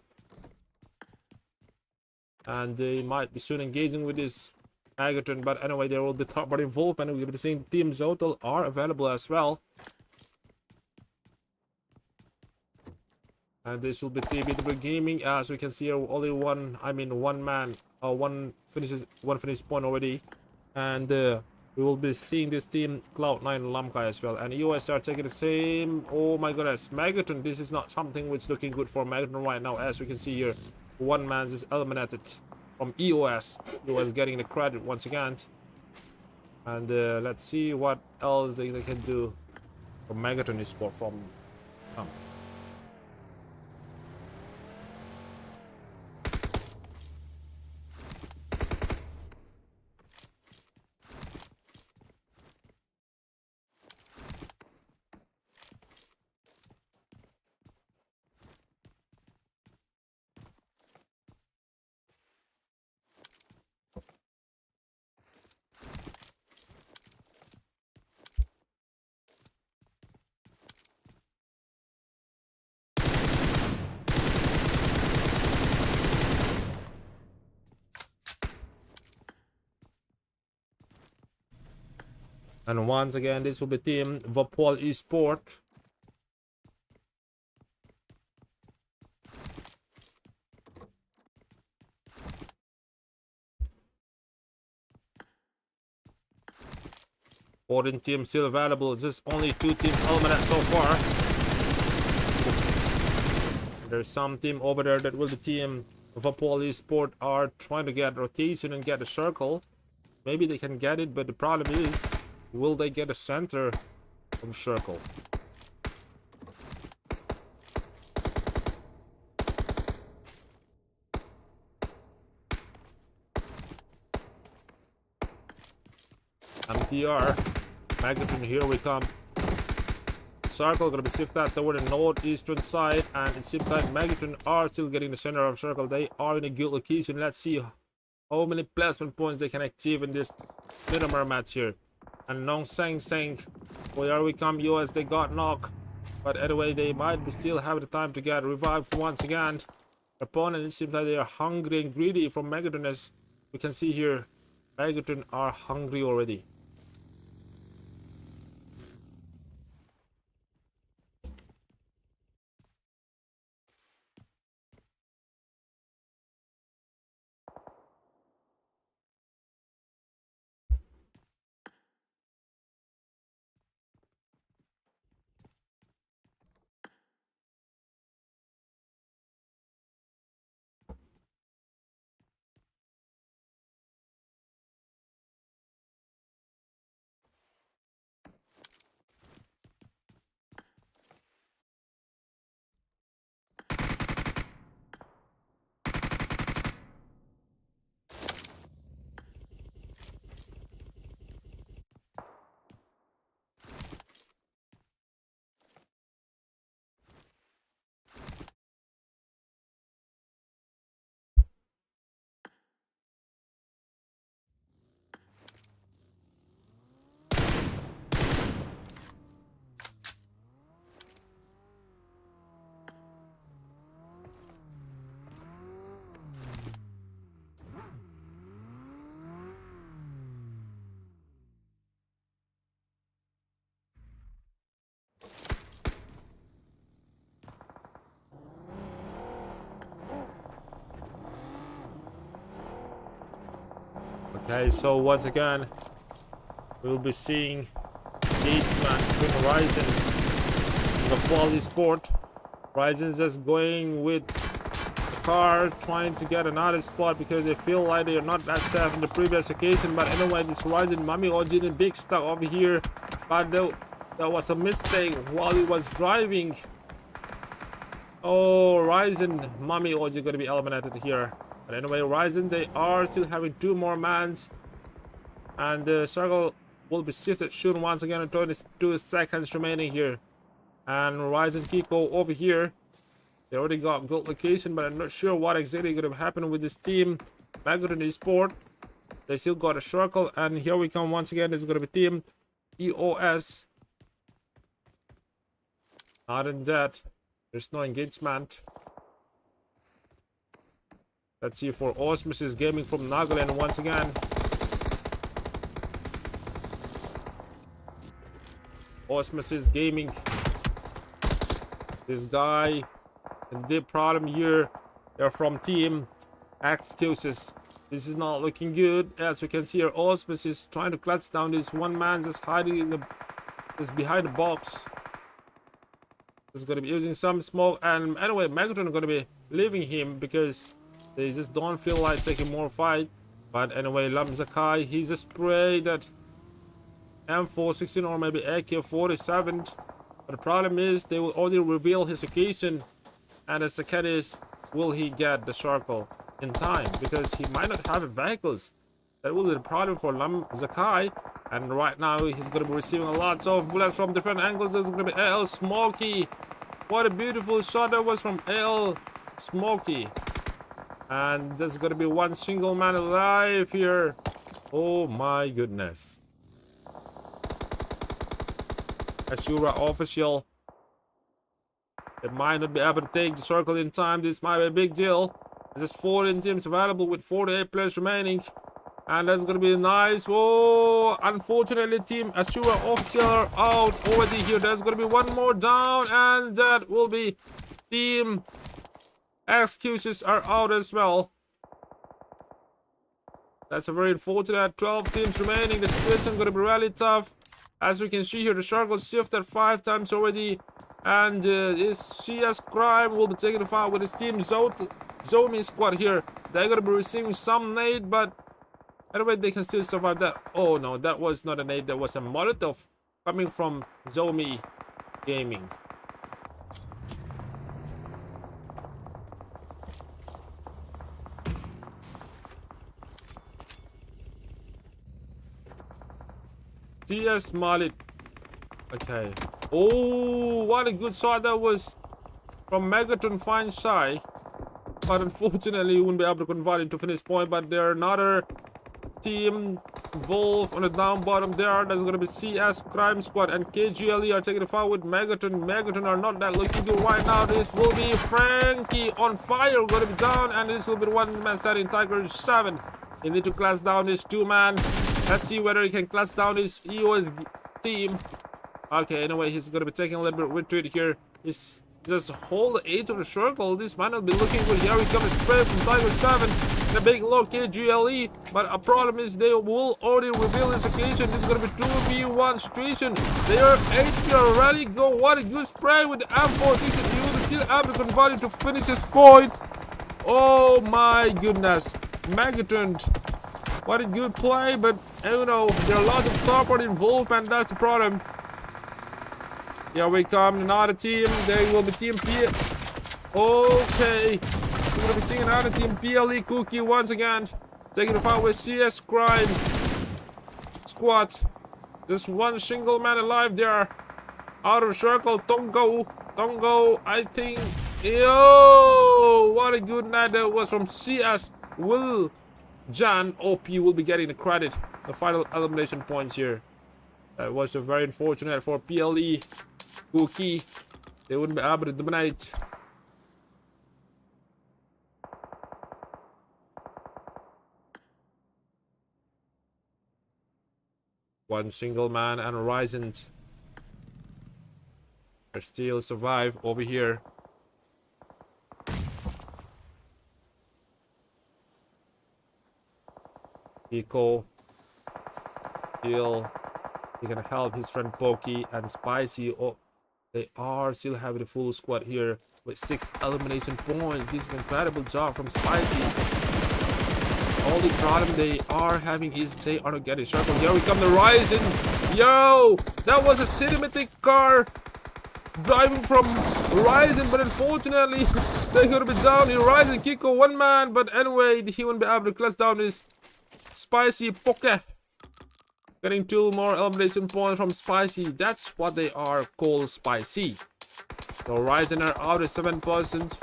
and they might be soon engaging with this Megatron. But anyway, there will be third party involvement. We'll be seeing Team Zotel are available as well. And this will be TBW Gaming. As we can see, only one man, one finished point already. And we will be seeing this team Cloud9 Lamkai as well. And EOS are taking the same. Oh my goodness, Megatron. This is not something which is looking good for Megatron right now. As we can see here, one man is eliminated from EOS. EOS getting the credit once again. And let's see what else they can do for Megatron Esports from. And once again, this will be team Vapol Esports. Foreign team still available. There's only 2 teams eliminated so far. There's some team over there that will be team Vapol Esports are trying to get rotation and get a circle. Maybe they can get it, but the problem is, will they get a center from circle? MTR, Megatron, here we come. Circle gonna be shifted toward the northeastern side, and it seems like Megatron are still getting the center of circle. They are in a good location. Let's see how many placement points they can achieve in this Miramar match here. And Nong Sang, where we come, US, they got knocked. But anyway, they might be still have the time to get revived once again. Opponent, it seems like they are hungry and greedy from Megatron. As we can see here, Megatron are hungry already. Okay, so once again, we'll be seeing engagement between Horizons and the quality sport. Horizons just going with the car, trying to get another spot because they feel like they are not that safe in the previous occasion. But anyway, this Horizon Mami Ojin big stuck over here. But that was a mistake while he was driving. Oh, Horizon Mami Ojin going to be eliminated here. But anyway, Horizon, they are still having 2 more mans. And the circle will be shifted soon once again in 22 seconds remaining here. And Horizon Kiko over here. They already got good location, but I'm not sure what exactly going to happen with this team. Megaton Esports. They still got a circle. And here we come once again. This is going to be team EOS. Other than that, there's no engagement. Let's see for Osmosis Gaming from Nagaland once again. Osmosis Gaming. This guy, and the problem here, they're from team Excuses. This is not looking good. As we can see here, Osmosis trying to clutch down this one man just hiding in just behind the box. Is going to be using some smoke, and anyway, Megatron going to be leaving him because they just don't feel like taking more fight. But anyway, Lam Zakai, he just sprayed that M416 or maybe AK-47. But the problem is they will only reveal his location, and the second is, will he get the circle in time? Because he might not have vehicles. That will be the problem for Lam Zakai. And right now he's going to be receiving a lot of bullets from different angles. There's going to be AL Smokey. What a beautiful shot that was from AL Smokey. And there's going to be one single man alive here. Oh my goodness. Asura official. They might not be able to take the circle in time. This might be a big deal. There's 14 teams available with 48 players remaining. And that's gonna be nice. Oh, unfortunately, team Asura official are out already here. There's gonna be one more down, and that will be team Excuses are out as well. That's a very unfortunate. 12 teams remaining. The situation gonna be really tough. As we can see here, the circle shifted 5 times already, and this CS Crime will be taking the fight with his team Zomi squad here. They're gonna be receiving some nade, but anyway, they can still survive that. Oh no, that was not a nade, that was a Molotov coming from Zomi Gaming. TS Malit. Okay. Oh, what a good shot that was from Megatron Fine Shy. But unfortunately, he wouldn't be able to convert it to finish point. But there are another team Wolf on the down bottom there. There's going to be CS Crime Squad and KGLE are taking the fight with Megatron. Megatron are not that looking good right now. This will be Frankie on fire, going to be down, and this will be one man standing Tiger 7. He need to class down this 2-man. Let's see whether he can class down his EOS team. Okay, anyway, he's going to be taking a little bit of retreat here. He's just hold the edge of the circle. This might not be looking good. Here he comes straight from Tiger 7. The big low KGLE. But a problem is they will already reveal this occasion. This is going to be 2v1 situation. Their HP are ready. Go. What a good spray with the M416. He will still able to convert it to finish his point. Oh my goodness. Megatron. What a good play, but you know, there are a lot of third-party involvement. That's the problem. Here we come, another team. There will be team P. Okay, we're gonna be seeing another team PLE Cookie once again, taking the fight with CS Crime Squad. Just one single man alive there. Out of circle, Tongo, I think. Yo, what a good night that was from CS Will. Jan OP will be getting the credit, the final elimination points here. That was a very unfortunate for PLE Cookie. They wouldn't be able to dominate. One single man and Horizon are still survive over here. Eco, Heal. He can help his friend Pokey and Spicy. Oh, they are still having a full squad here with 6 elimination points. This is an incredible job from Spicy. Only problem they are having is they are not getting circle. Here we come, the Ryzen. Yo, that was a cinematic car driving from Ryzen, but unfortunately they could have been down here. Ryzen, Kiko, one man, but anyway, he won't be able to clutch down his Spicy Poke. Getting 2 more elimination points from Spicy. That's what they are called, Spicy. So Ryzen are out at 7%.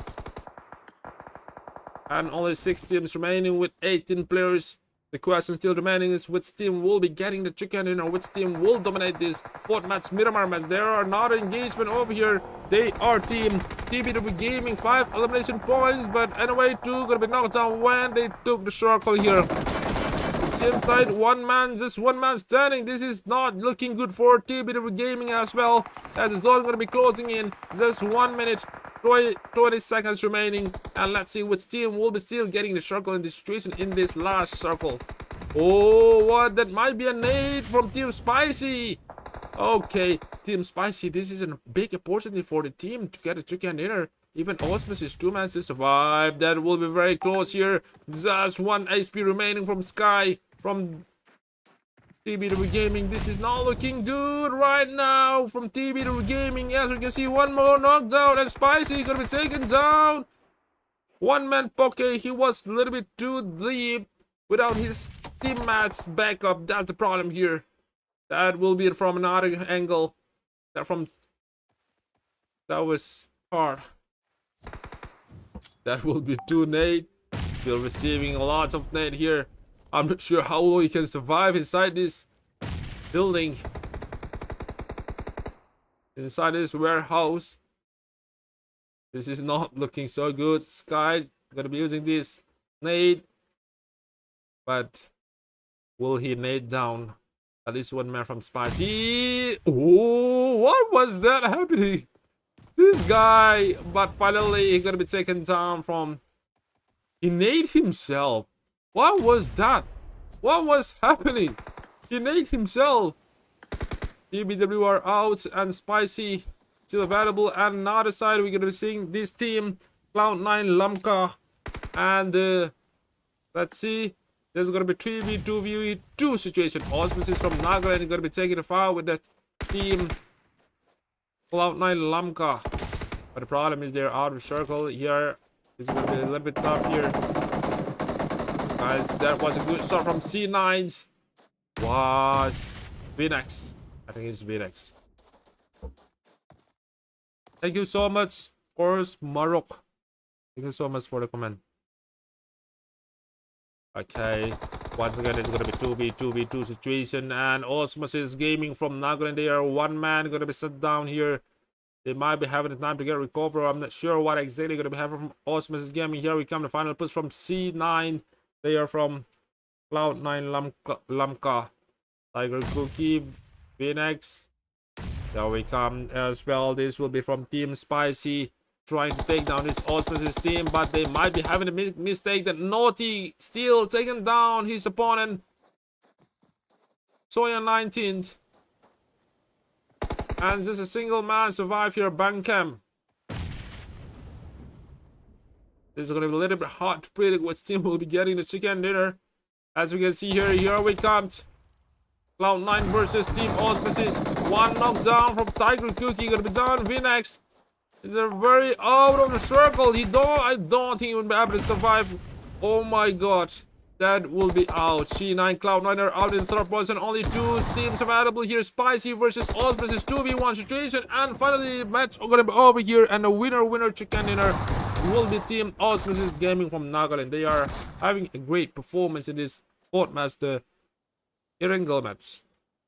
And only 6 teams remaining with 18 players. The question still remaining is which team will be getting the chicken dinner, which team will dominate this 4th match, Miramar match. There are another engagement over here. They are team TBW Gaming, 5 elimination points, but anyway, 2 gonna be knocked down when they took the circle here. Same side, just one man standing. This is not looking good for TBW Gaming as well, as it's not gonna be closing in. Just 1 minute 20 seconds remaining, and let's see which team will be still getting the circle in this situation in this last circle. Oh, what? That might be a nade from Team Spicy. Okay, Team Spicy, this is a big opportunity for the team to get a chicken dinner. Even Osmosis 2 man to survive. That will be very close here. Just 1 HP remaining from Sky from TBW Gaming. This is not looking good right now from TBW Gaming. As we can see, 1 more knockdown and Spicy gonna be taken down. 1 man Poke, he was a little bit too deep without his teammates backup. That's the problem here. That will be from another angle. That was hard. That will be 2 nade. Still receiving lots of nade here. I'm not sure how long he can survive inside this building. Inside this warehouse. This is not looking so good. Sky gonna be using this nade. But will he nade down at least 1 man from Spicy? Oh, what was that happening? This guy, but finally he's gonna be taken down from. He nade himself. What was that? What was happening? He nade himself. TBW are out and Spicy still available. And another side, we're gonna be seeing this team, Cloud9 Lamka, and let's see. There's gonna be 3v2v2 situation. Osmosis from Nagaland gonna be taking a foul with that team. Cloud9 Lamka. But the problem is they're out of circle here. This is gonna be a little bit tough here. Guys, that was a good start from C9s. Was Vinex. I think it's Vinex. Thank you so much, of course, Marok. Thank you so much for the comment. Okay, once again it's gonna be 2v2v2 situation, and Osmosis Gaming from Nagaland, they are 1 man gonna be set down here. They might be having the time to get recover. I'm not sure what exactly gonna be happening from Osmosis Gaming. Here we come, the final push from C9. They are from Cloud9 Lamka, Tiger Cookie, Phoenix. There we come as well. This will be from Team Spicy, trying to take down this Osmosis team, but they might be having a mistake that Naughty still taking down his opponent. Soya 19th. And just a single man survive here, Bankam. This is going to be a little bit hard to predict which team will be getting the chicken dinner. As we can see here we come. Cloud9 versus Team Osmosis. 1 knockdown from Tiger Cookie. Gonna be down. Vinex. They're very out of the circle. I don't think he will be able to survive. Oh my god. That will be out. C9, Cloud9 are out in 3rd position. Only 2 teams available here. Spicy versus Osmosis 2v1 situation. And finally, the match gonna be over here. And the winner chicken dinner will be Team Osmosis Gaming from Nagaland. They are having a great performance in this 4th match, the Erangel match.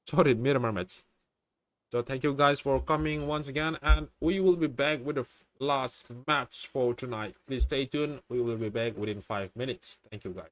Sorry, Miramar match. So thank you guys for coming once again, and we will be back with the last match for tonight. Please stay tuned. We will be back within 5 minutes. Thank you guys.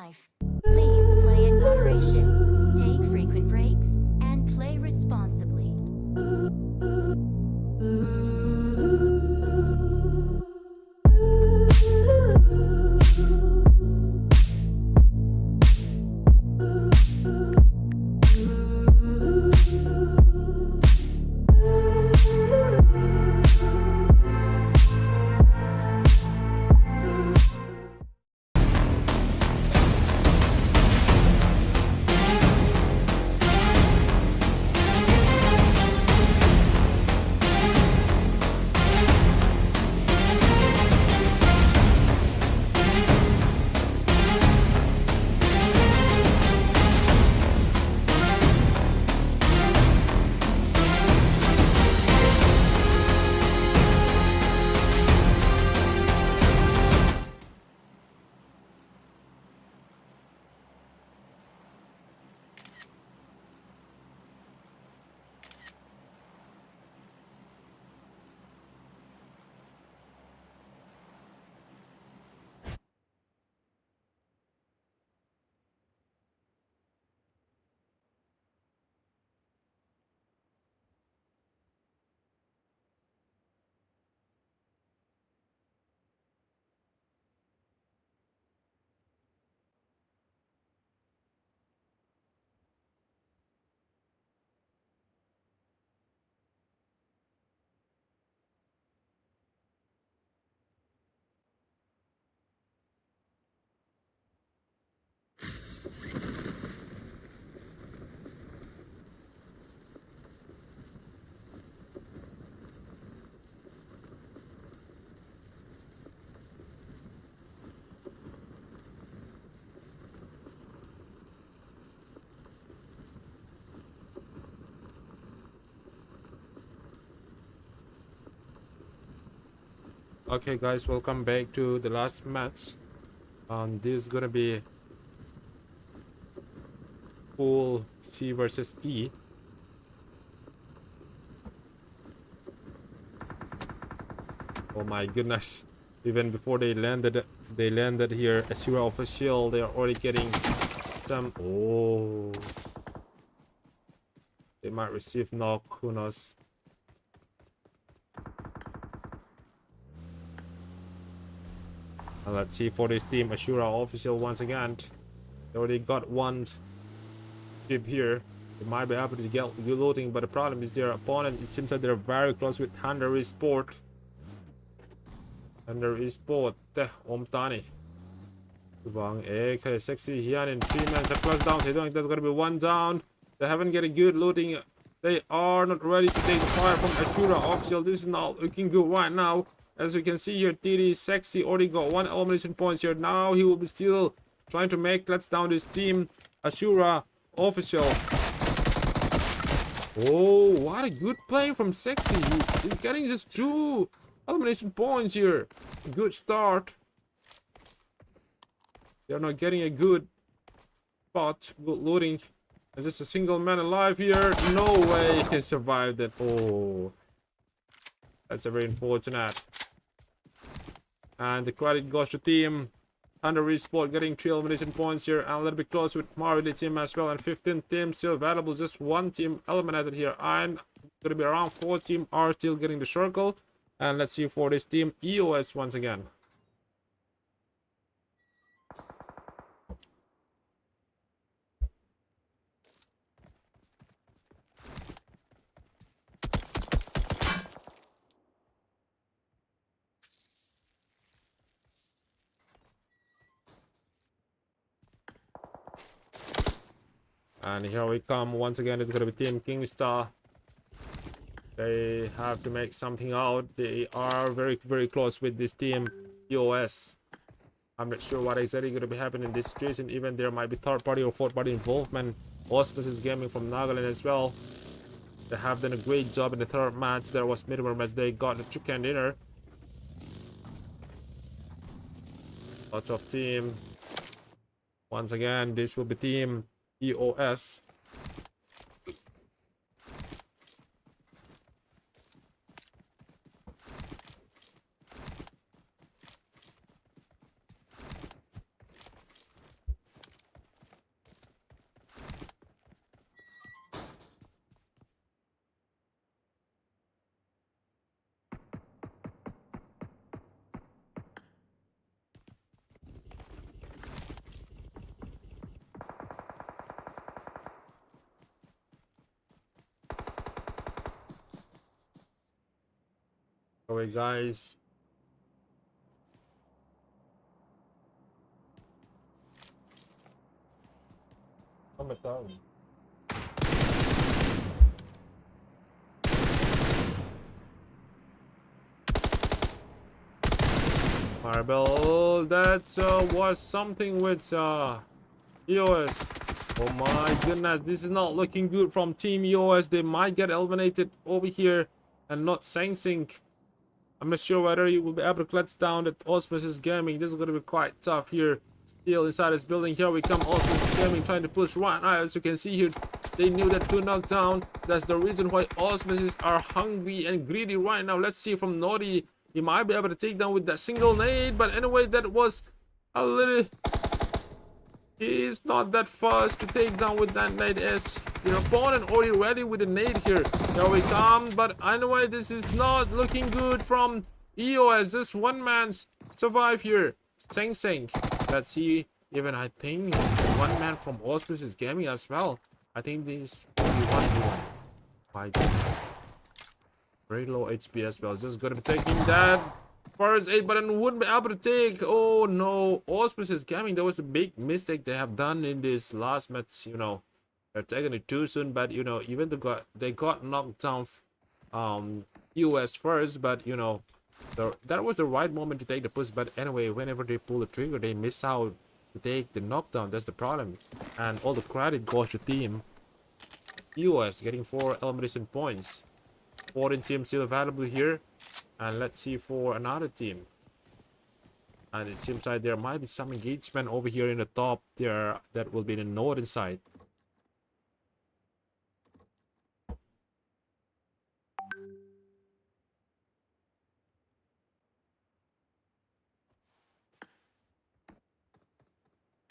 life. Please play in moderation, take frequent breaks, and play responsibly. Okay guys, welcome back to the last match. This is gonna be pool C versus E. Oh my goodness, even before they landed here, Asura official, they are already getting some. Oh, they might receive knock, who knows. And let's see for this team, Asura official once again. They already got one ship here. They might be able to get looting, but the problem is their opponent, it seems that they're very close with Thunder Esports. Thunder Esports, Om Tani. Okay, sexy here in 3 minutes. Close down. They don't. There's gonna be one down. They haven't get a good looting. They are not ready to take fire from Asura official. This is not looking good right now. As you can see here, TD Sexy already got 1 elimination points here. Now he will be still trying to make let's down this team. Asura official. Oh, what a good play from Sexy. He's getting just 2 elimination points here. Good start. They're not getting a good spot. Good looting. Is this a single man alive here? No way he survived it. Oh, that's a very unfortunate. And the credit goes to team Thunder Esports getting 3 elimination points here, and a little bit close with Mario team as well. And 15 teams still available. Just 1 team eliminated here, and gonna be around 4 teams are still getting the circle. And let's see for this team EOS once again. And here we come once again. It's gonna be Team Kingstar. They have to make something out. They are very close with this team EOS. I'm not sure what exactly gonna be happening in this situation. Even there might be third party or fourth party involvement. Auspices Gaming from Nagaland as well. They have done a great job in the third match. There was minimum as they got the chicken dinner. Lots of team. Once again, this will be team EOS. way, guys. Marble, that was something with EOS. Oh my goodness, this is not looking good from Team EOS. They might get eliminated over here and not Sangsing. I'm not sure whether he will be able to clutch down that Auspices Gaming. This is going to be quite tough here. Still inside this building. Here we come. Auspices Gaming trying to push right now. As you can see here, they knew that to knock down. That's the reason why Auspices are hungry and greedy right now. Let's see from Naughty. He might be able to take down with that single nade. But anyway, that was a little... He's not that fast to take down with that nade as your opponent already ready with the nade here. There we come. But anyway, this is not looking good from EOS. Just one man's survive here. Seng Seng. Let's see. Even I think one man from Auspices Gaming as well. I think this will be 1v1. My goodness. Very low HP as well. Just gonna be taking that. First aid button wouldn't be able to take. Oh no, Auspices Gaming. That was a big mistake they have done in this last match. You know, they're taking it too soon. But you know, even they got knocked down. US first, but you know, that was the right moment to take the push. But anyway, whenever they pull the trigger, they miss out to take the knockdown. That's the problem. And all the credit goes to team US getting 4 elimination points. 14 teams still available here. And let's see for another team. And it seems like there might be some engagement over here in the top there. That will be the northern side.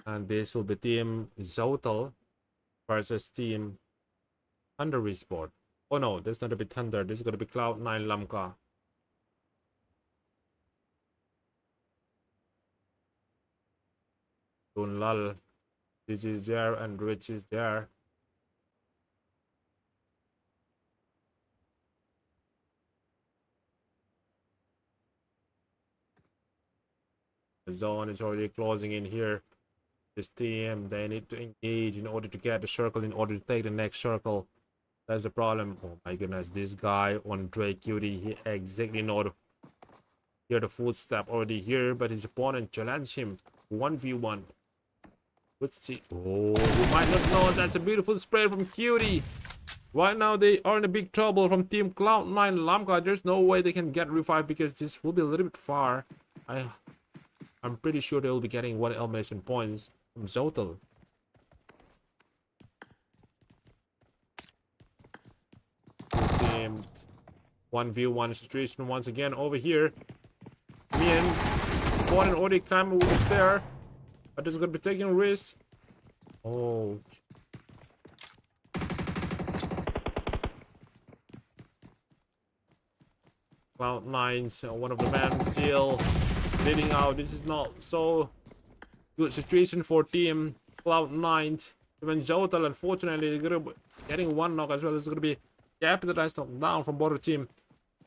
And this will be team Zotal versus team Thunder Esport. Oh no, this is not a bit Thunder. This is going to be Cloud9 Lamka. Lal, this is there, and Rich is there. The zone is already closing in here. This team, they need to engage in order to get the circle, in order to take the next circle. That's the problem. Oh my goodness, this guy on Drake Cutie, he exactly know the, hear the footstep already here, but his opponent challenged him 1v1. Let's see. Oh, you might not know. That's a beautiful spray from Cutie. Right now, they are in a big trouble from Team Cloud9 Lamka. There's no way they can get revived because this will be a little bit far. I'm pretty sure they will be getting 1 elimination points from Zotal. Team 1v1 situation once again over here. Mian, spawn and already climb over the stair. But this is going to be taking risks. Oh. Cloud9's one of the men still leading out. This is not so good situation for team Cloud9. Even Zotal, unfortunately, they're going to be getting 1 knock as well. This is going to be capitalized down from both team.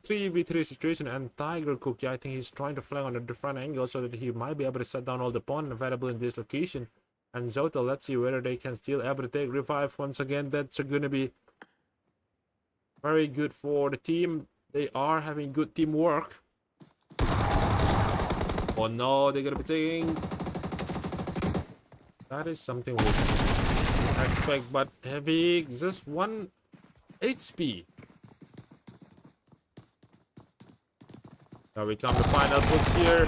3v3 situation, and Tiger Cookie, I think he's trying to flank on a different angle so that he might be able to shut down all the opponents available in this location. And Zotal, let's see whether they can still able to take revive once again. That's going to be very good for the team. They are having good teamwork. Oh no, they're going to be taking... That is something we expect, but heavy, just 1 HP. Now we come to final push here.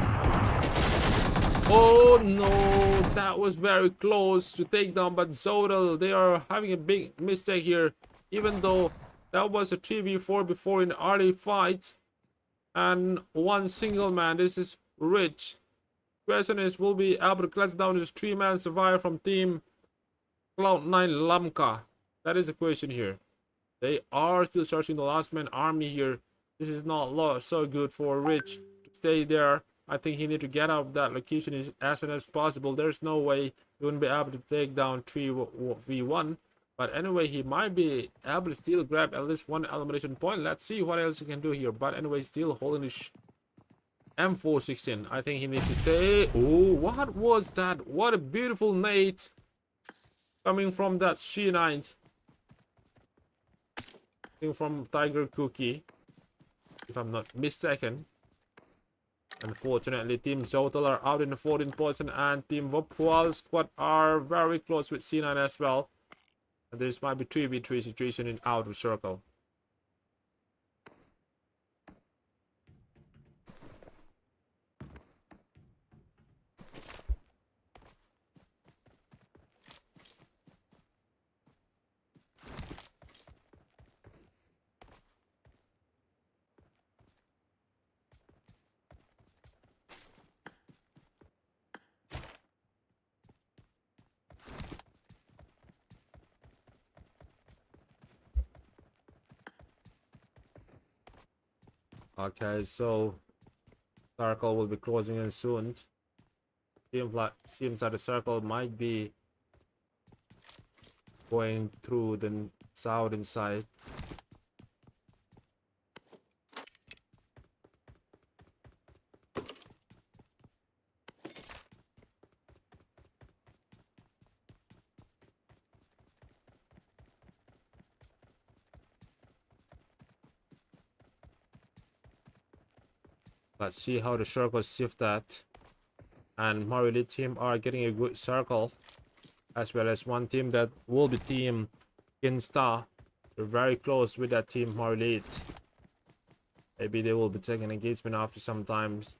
Oh no, that was very close to take down, but Zotal, they are having a big mistake here. Even though that was a 3v4 before in the early fight. And 1 single man, this is Rich. Question is, will be able to clutch down this 3-man survivor from team Cloud9 Lamka? That is the question here. They are still searching the last man army here. This is not so good for Rich to stay there. I think he need to get out of that location as soon as possible. There's no way he wouldn't be able to take down 3v1. But anyway, he might be able to still grab at least one elimination point. Let's see what else he can do here. But anyway, still holding his M416. I think he needs to take... Oh, what was that? What a beautiful nade coming from that C9. From Tiger Cookie, if I'm not mistaken. Unfortunately, Team Zotal are out in the 14th position, and Team Vopwal squad are very close with C9 as well. And this might be 3v3 situation in outer circle. Okay, so circle will be closing in soon. Seems that the circle might be going through the southern side. Let's see how the circles shift that. And Marily team are getting a good circle, as well as one team that will be Team Kinstar. They're very close with that team Marily. Maybe they will be taking engagement after some times.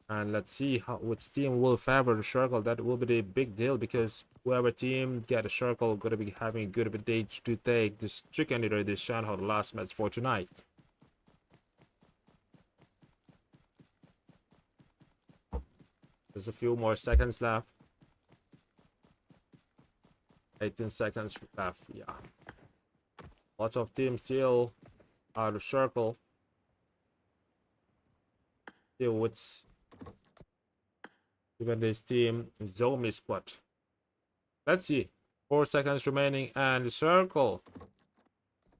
And let's see which team will favor the circle. That will be the big deal, because whoever team get a circle gonna be having a good advantage to take this chicken leader, this Shanghai, the last match for tonight. There's a few more seconds left. 18 seconds left, yeah. Lots of teams still out of circle. Still with even this team Zombie squad. Let's see. 4 seconds remaining, and the circle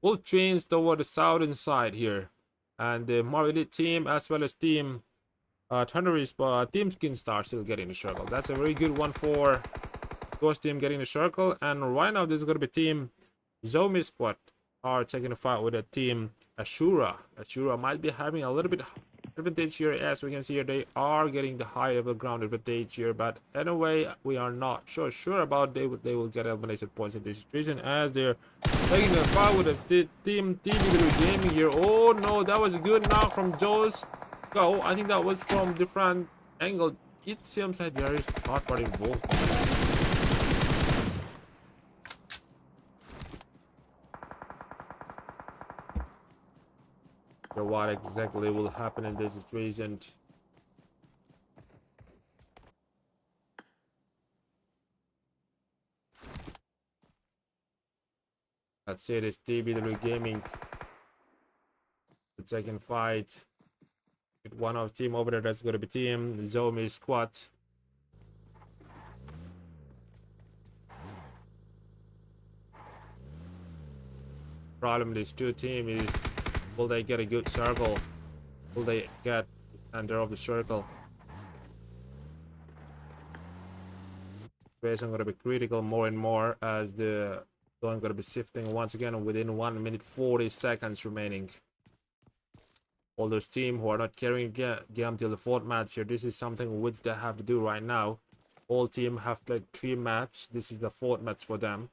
will change toward the southern side here. And the Marily team as well as team Thunderis, but Team Skinstar still getting the circle. That's a very good one for those team getting the circle. And right now, this is going to be Team Zombie squad are taking a fight with a Team Ashura. Ashura might be having a little bit advantage here. As we can see here, they are getting the high level ground advantage here. But anyway, we are not sure about they will get elimination points in this situation, as they're taking the fight with a Team TV Gaming here. Oh no, that was a good knock from Joe's. Go, I think that was from different angle. It seems that there is third party involved. So what exactly will happen in this situation? Let's see, this TBW Gaming, the second fight. One of team over there, that's going to be Team Zombie squad. Problem with this two team is, will they get a good circle? Will they get under of the circle? Situation going to be critical more and more, as the zone going to be shifting once again within 1 minute 40 seconds remaining. All those teams who are not carrying game till the 4th match here, this is something which they have to do right now. All teams have played 3 matches. This is the 4th match for them.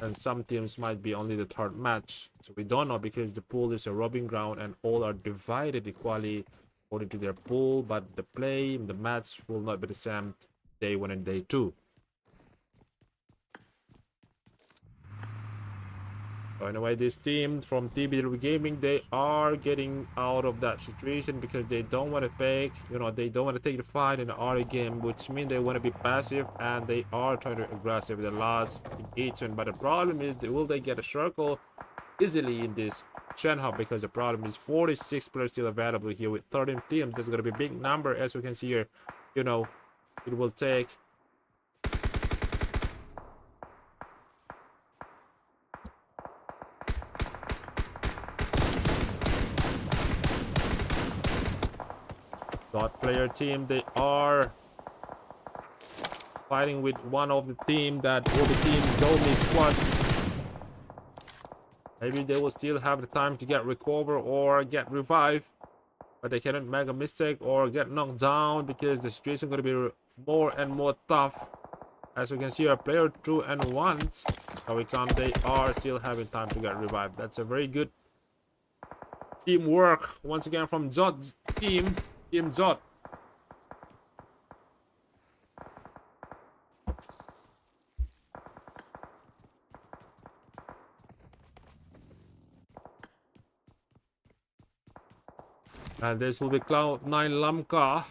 And some teams might be only the 3rd match. So we don't know, because the pool is a robbing ground and all are divided equally according to their pool. But the match will not be the same day 1 and day 2. So anyway, this team from TBW Gaming, they are getting out of that situation because they don't want to take, they don't want to take the fight in the early game, which means they want to be passive, and they are trying to aggressive in the last engagement. But the problem is, will they get a circle easily in this Chen Hub? Because the problem is 46 players still available here with 13 teams. That's going to be a big number, as we can see here. It will take player team. They are fighting with one of the team that will be Team Zombie Squad. Maybe they will still have the time to get recover or get revived, but they cannot make a mistake or get knocked down because the situation is going to be more and more tough. As you can see, our player 2 and 1. So we come, they are still having time to get revived. That's a very good teamwork once again from Zod team, Team Zod. And this will be Cloud9 Lamka.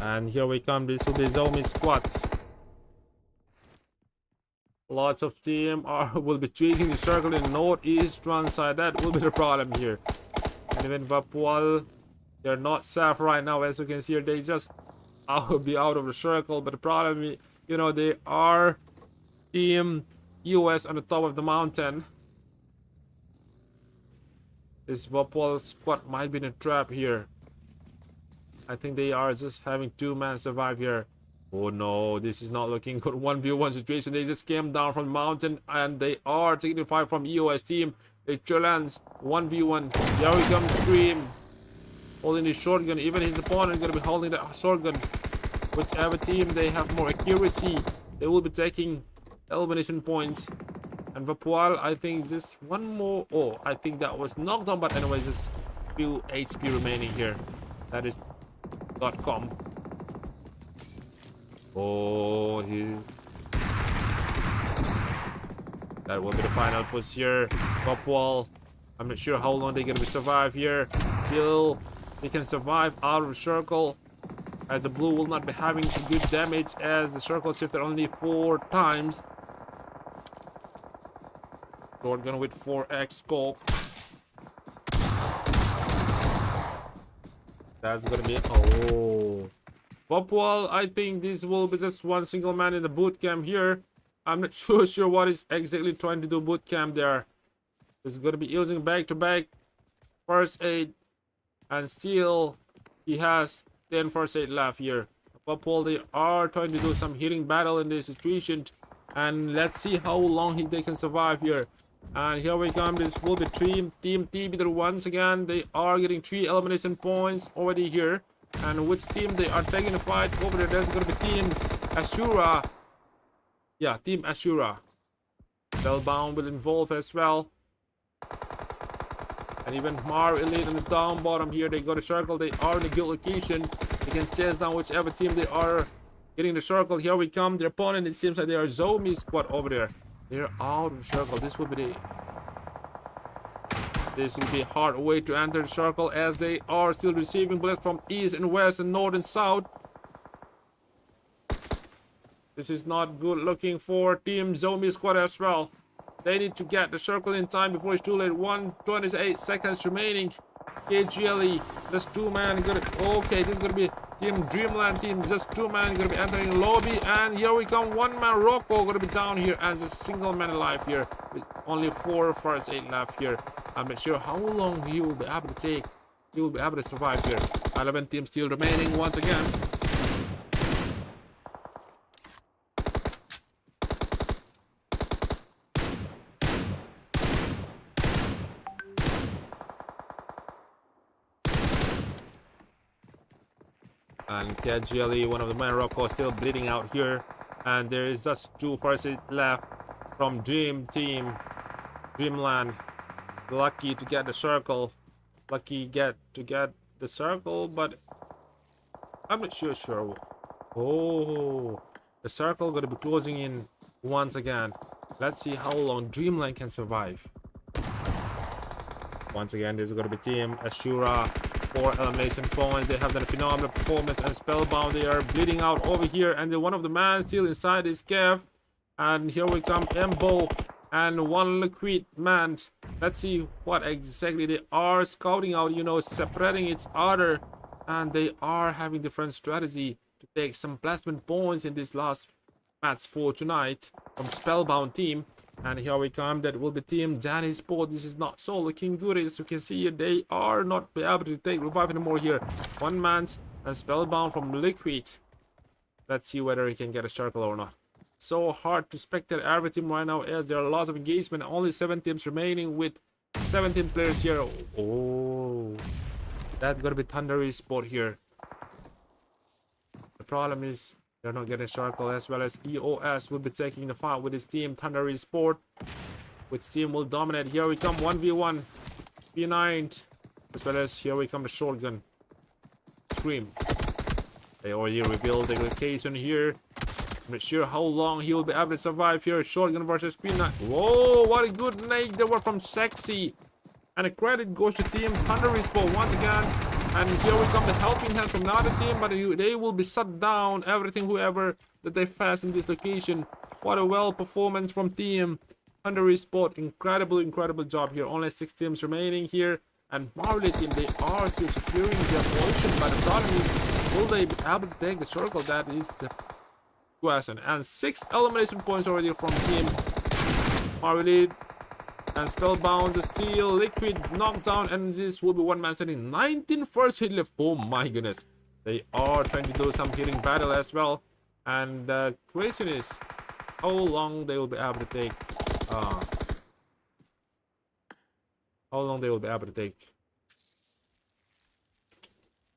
And here we come. This will be Zombie Squad. Lots of team will be chasing the circle in the northeast run side. That will be the problem here. And even Vapual, they're not safe right now. As you can see, they just be out of the circle. But the problem is, you know, they are Team US on the top of the mountain. This Vapual squad might be in a trap here. I think they are just having 2 men survive here. Oh no, this is not looking good. 1v1 situation. They just came down from the mountain and they are taking the fight from EOS team. They challenge 1v1. Here we come, Scream. Holding the shotgun. Even his opponent gonna be holding the shotgun. Whichever team they have more accuracy, they will be taking elimination points. And Vapual, I think is just one more. Oh, I think that was knocked down, but anyways, just few HP remaining here. That is .com. Oh, that will be the final push here. Vapual, I'm not sure how long they're gonna be survive here. Still, they can survive out of the circle. As the blue will not be having good damage as the circle shifted only 4 times. We're gonna with 4x scope. That's gonna be Vapual, I think this will be just one single man in the boot camp here. I'm not sure what is exactly trying to do boot camp there. He's gonna be using back-to-back first aid, and still he has 10 first aid left here. Vapual, they are trying to do some healing battle in this situation, and let's see how long they can survive here. And here we come. This will be Team TB once again. They are getting 3 elimination points already here. And which team they are taking the fight over there? There's going to be Team Asura. Yeah, Team Asura. Spellbound will involve as well. And even Mar Elite on the down bottom here. They got a circle. They are in a good location. They can chase down whichever team they are getting the circle. Here we come. Their opponent, it seems like they are Zombie Squad over there. They're out of the circle. This will be a hard way to enter the circle as they are still receiving bullets from east and west and north and south. This is not good looking for Team Zombie Squad as well. They need to get the circle in time before it's too late. 1:28 seconds remaining. KGLE, just 2 man. Okay, this is gonna be Team Dreamland team. Just 2 man gonna be entering the lobby, and here we come. 1 man Rocco gonna be down here as a single man alive here with only 4 first aid left here. I'm not sure how long he will be able to take. He will be able to survive here. 11 teams still remaining once again. And KGLE, one of the men Rocco, still bleeding out here. And there is just 2 first aid left from Dreamland. Lucky to get the circle. Lucky to get the circle, but I'm not sure. Oh, the circle gonna be closing in once again. Let's see how long Dreamland can survive. Once again, this is gonna be Team Ashura. 4 elimination points. They have done a phenomenal performance, and Spellbound, they are bleeding out over here, and then one of the man still inside his cave. And here we come, Embo and 1 liquid man. Let's see what exactly they are scouting out, you know, separating each other, and they are having different strategy to take some placement points in this last match for tonight from Spellbound team. And here we come. That will be team Danny Sport. This is not so looking good. As you can see, they are not be able to take revive anymore here. One man's and spellbound from Liquid. Let's see whether he can get a circle or not. So hard to spectate every team right now as there are lots of engagement. Only 7 teams remaining with 17 players here. Oh, that's gonna be Thundery Sport here. The problem is they're not getting circle, as well as EOS will be taking the fight with his team Thundery Sport. Which team will dominate? Here we come 1v1 P9, as well as here we come the shotgun Scream. They already revealed the location here. I'm not sure how long he will be able to survive here. Shotgun versus P9. Whoa, what a good nade they were from Sexy. And a credit goes to team Thundery Sport once again. And here we come the helping hand from another team, but they will be shut down. Everything, whoever that they face in this location. What a well performance from team Thundery Sport. Incredible job here. Only 6 teams remaining here. And Marley team, they are still securing their position, but the problem is, will they be able to take the circle? That is the question. And 6 elimination points already from team Marley. And Spellbound, the Steel, Liquid, Knockdown, and this will be one man standing. 19 first hit left. Oh my goodness. They are trying to do some hitting battle as well. And the question is, how long they will be able to take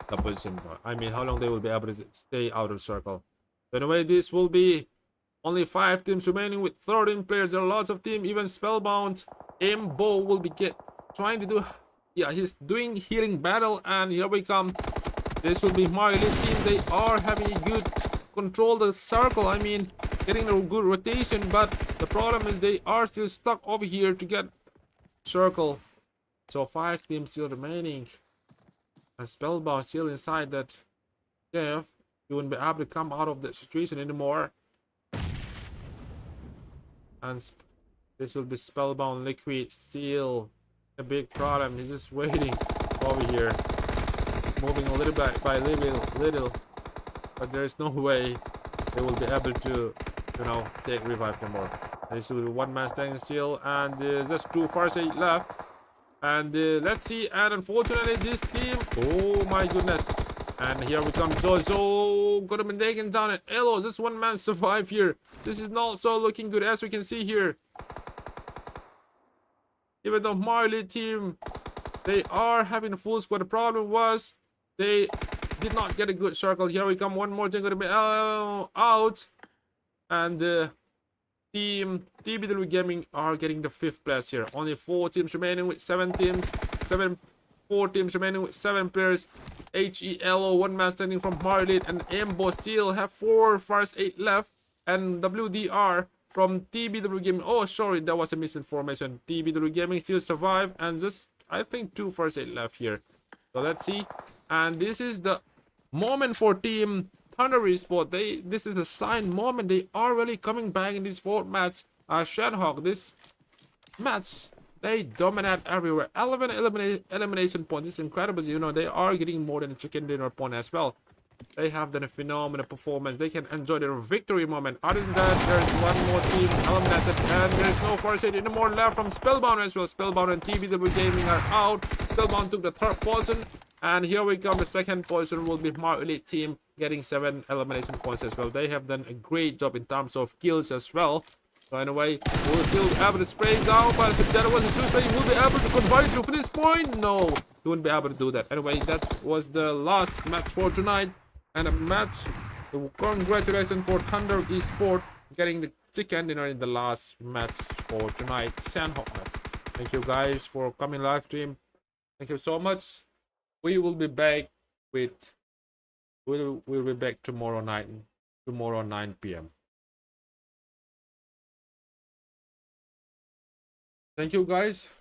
the position. I mean, how long they will be able to stay out of circle. So anyway, this will be only 5 teams remaining with 13 players. There are lots of teams. Even Spellbound Mbo will be trying to do, yeah, he's doing healing battle. And here we come. This will be my elite team. They are having a good control the circle. I mean, getting a good rotation, but the problem is they are still stuck over here to get circle. So 5 teams still remaining. And Spellbound still inside that cave. He wouldn't be able to come out of the situation anymore. And this will be Spellbound Liquid. Still a big problem. He's just waiting over here, moving a little bit by little, but there's no way they will be able to, you know, take revive anymore. This will be one man standing still, and just 2 first aid left. And let's see. And unfortunately, this team, oh my goodness. And here we come. Zozo could have been taken down, and Elo, just one man survive here. This is not so looking good, as we can see here. Even though Marley team, they are having a full squad. The problem was they did not get a good circle. Here we come. One more thing going to be out. And team TBW Gaming are getting the 5th place here. Only 4 teams remaining with 7 teams. 4 teams remaining with 7 players. HELO, one man standing from Marley, and Mbo still have 4 first 8 left. And WDR from TBW Gaming. Oh, sorry, that was a misinformation. TBW Gaming still survive, and just, I think, 2 first 8 left here. So let's see. And this is the moment for team Thundery Sport. This is the sign moment. They are really coming back in this 4th match. Shadhawk, this match, they dominate everywhere. 11 elimination points. It's incredible. You know, they are getting more than a chicken dinner point as well. They have done a phenomenal performance. They can enjoy their victory moment. Other than that, there's one more team eliminated, and there's no first aid anymore left from Spellbound as well. Spellbound and TBW Gaming are out. Spellbound took the 3rd position, and here we come. The 2nd position will be Mar Elite team, getting 7 elimination points as well. They have done a great job in terms of kills as well. So anyway, we'll still be able to spray down, but if that was a 2-3, he will be able to convert it to finish point. No, he wouldn't be able to do that. Anyway, that was the last match for tonight. And a match. Congratulations for Thunder Esports getting the chicken dinner in the last match for tonight, Sandhawk match. Thank you guys for coming live stream. Thank you so much. We will be back with we'll be back tomorrow night, 9 p.m. Thank you guys.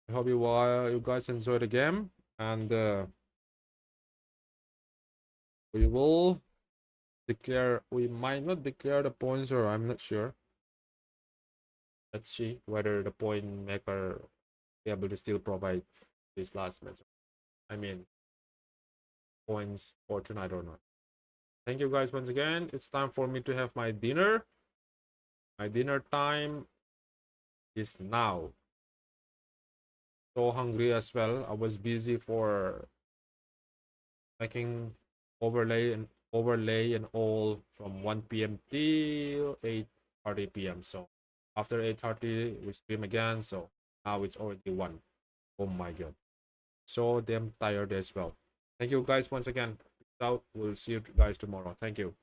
I hope you guys enjoy the game, and we will declare. We might not declare the points, or I'm not sure. Let's see whether the point maker be able to still provide this last match. I mean, points for tonight or not. Thank you guys once again. It's time for me to have my dinner. My dinner time is now. So hungry as well. I was busy for making overlay and all from 1 p.m. till 8:30 p.m. So after 8:30 we stream again. So now it's already 1. Oh my god. So damn tired as well. Thank you guys once again. Peace out. We'll see you guys tomorrow. Thank you.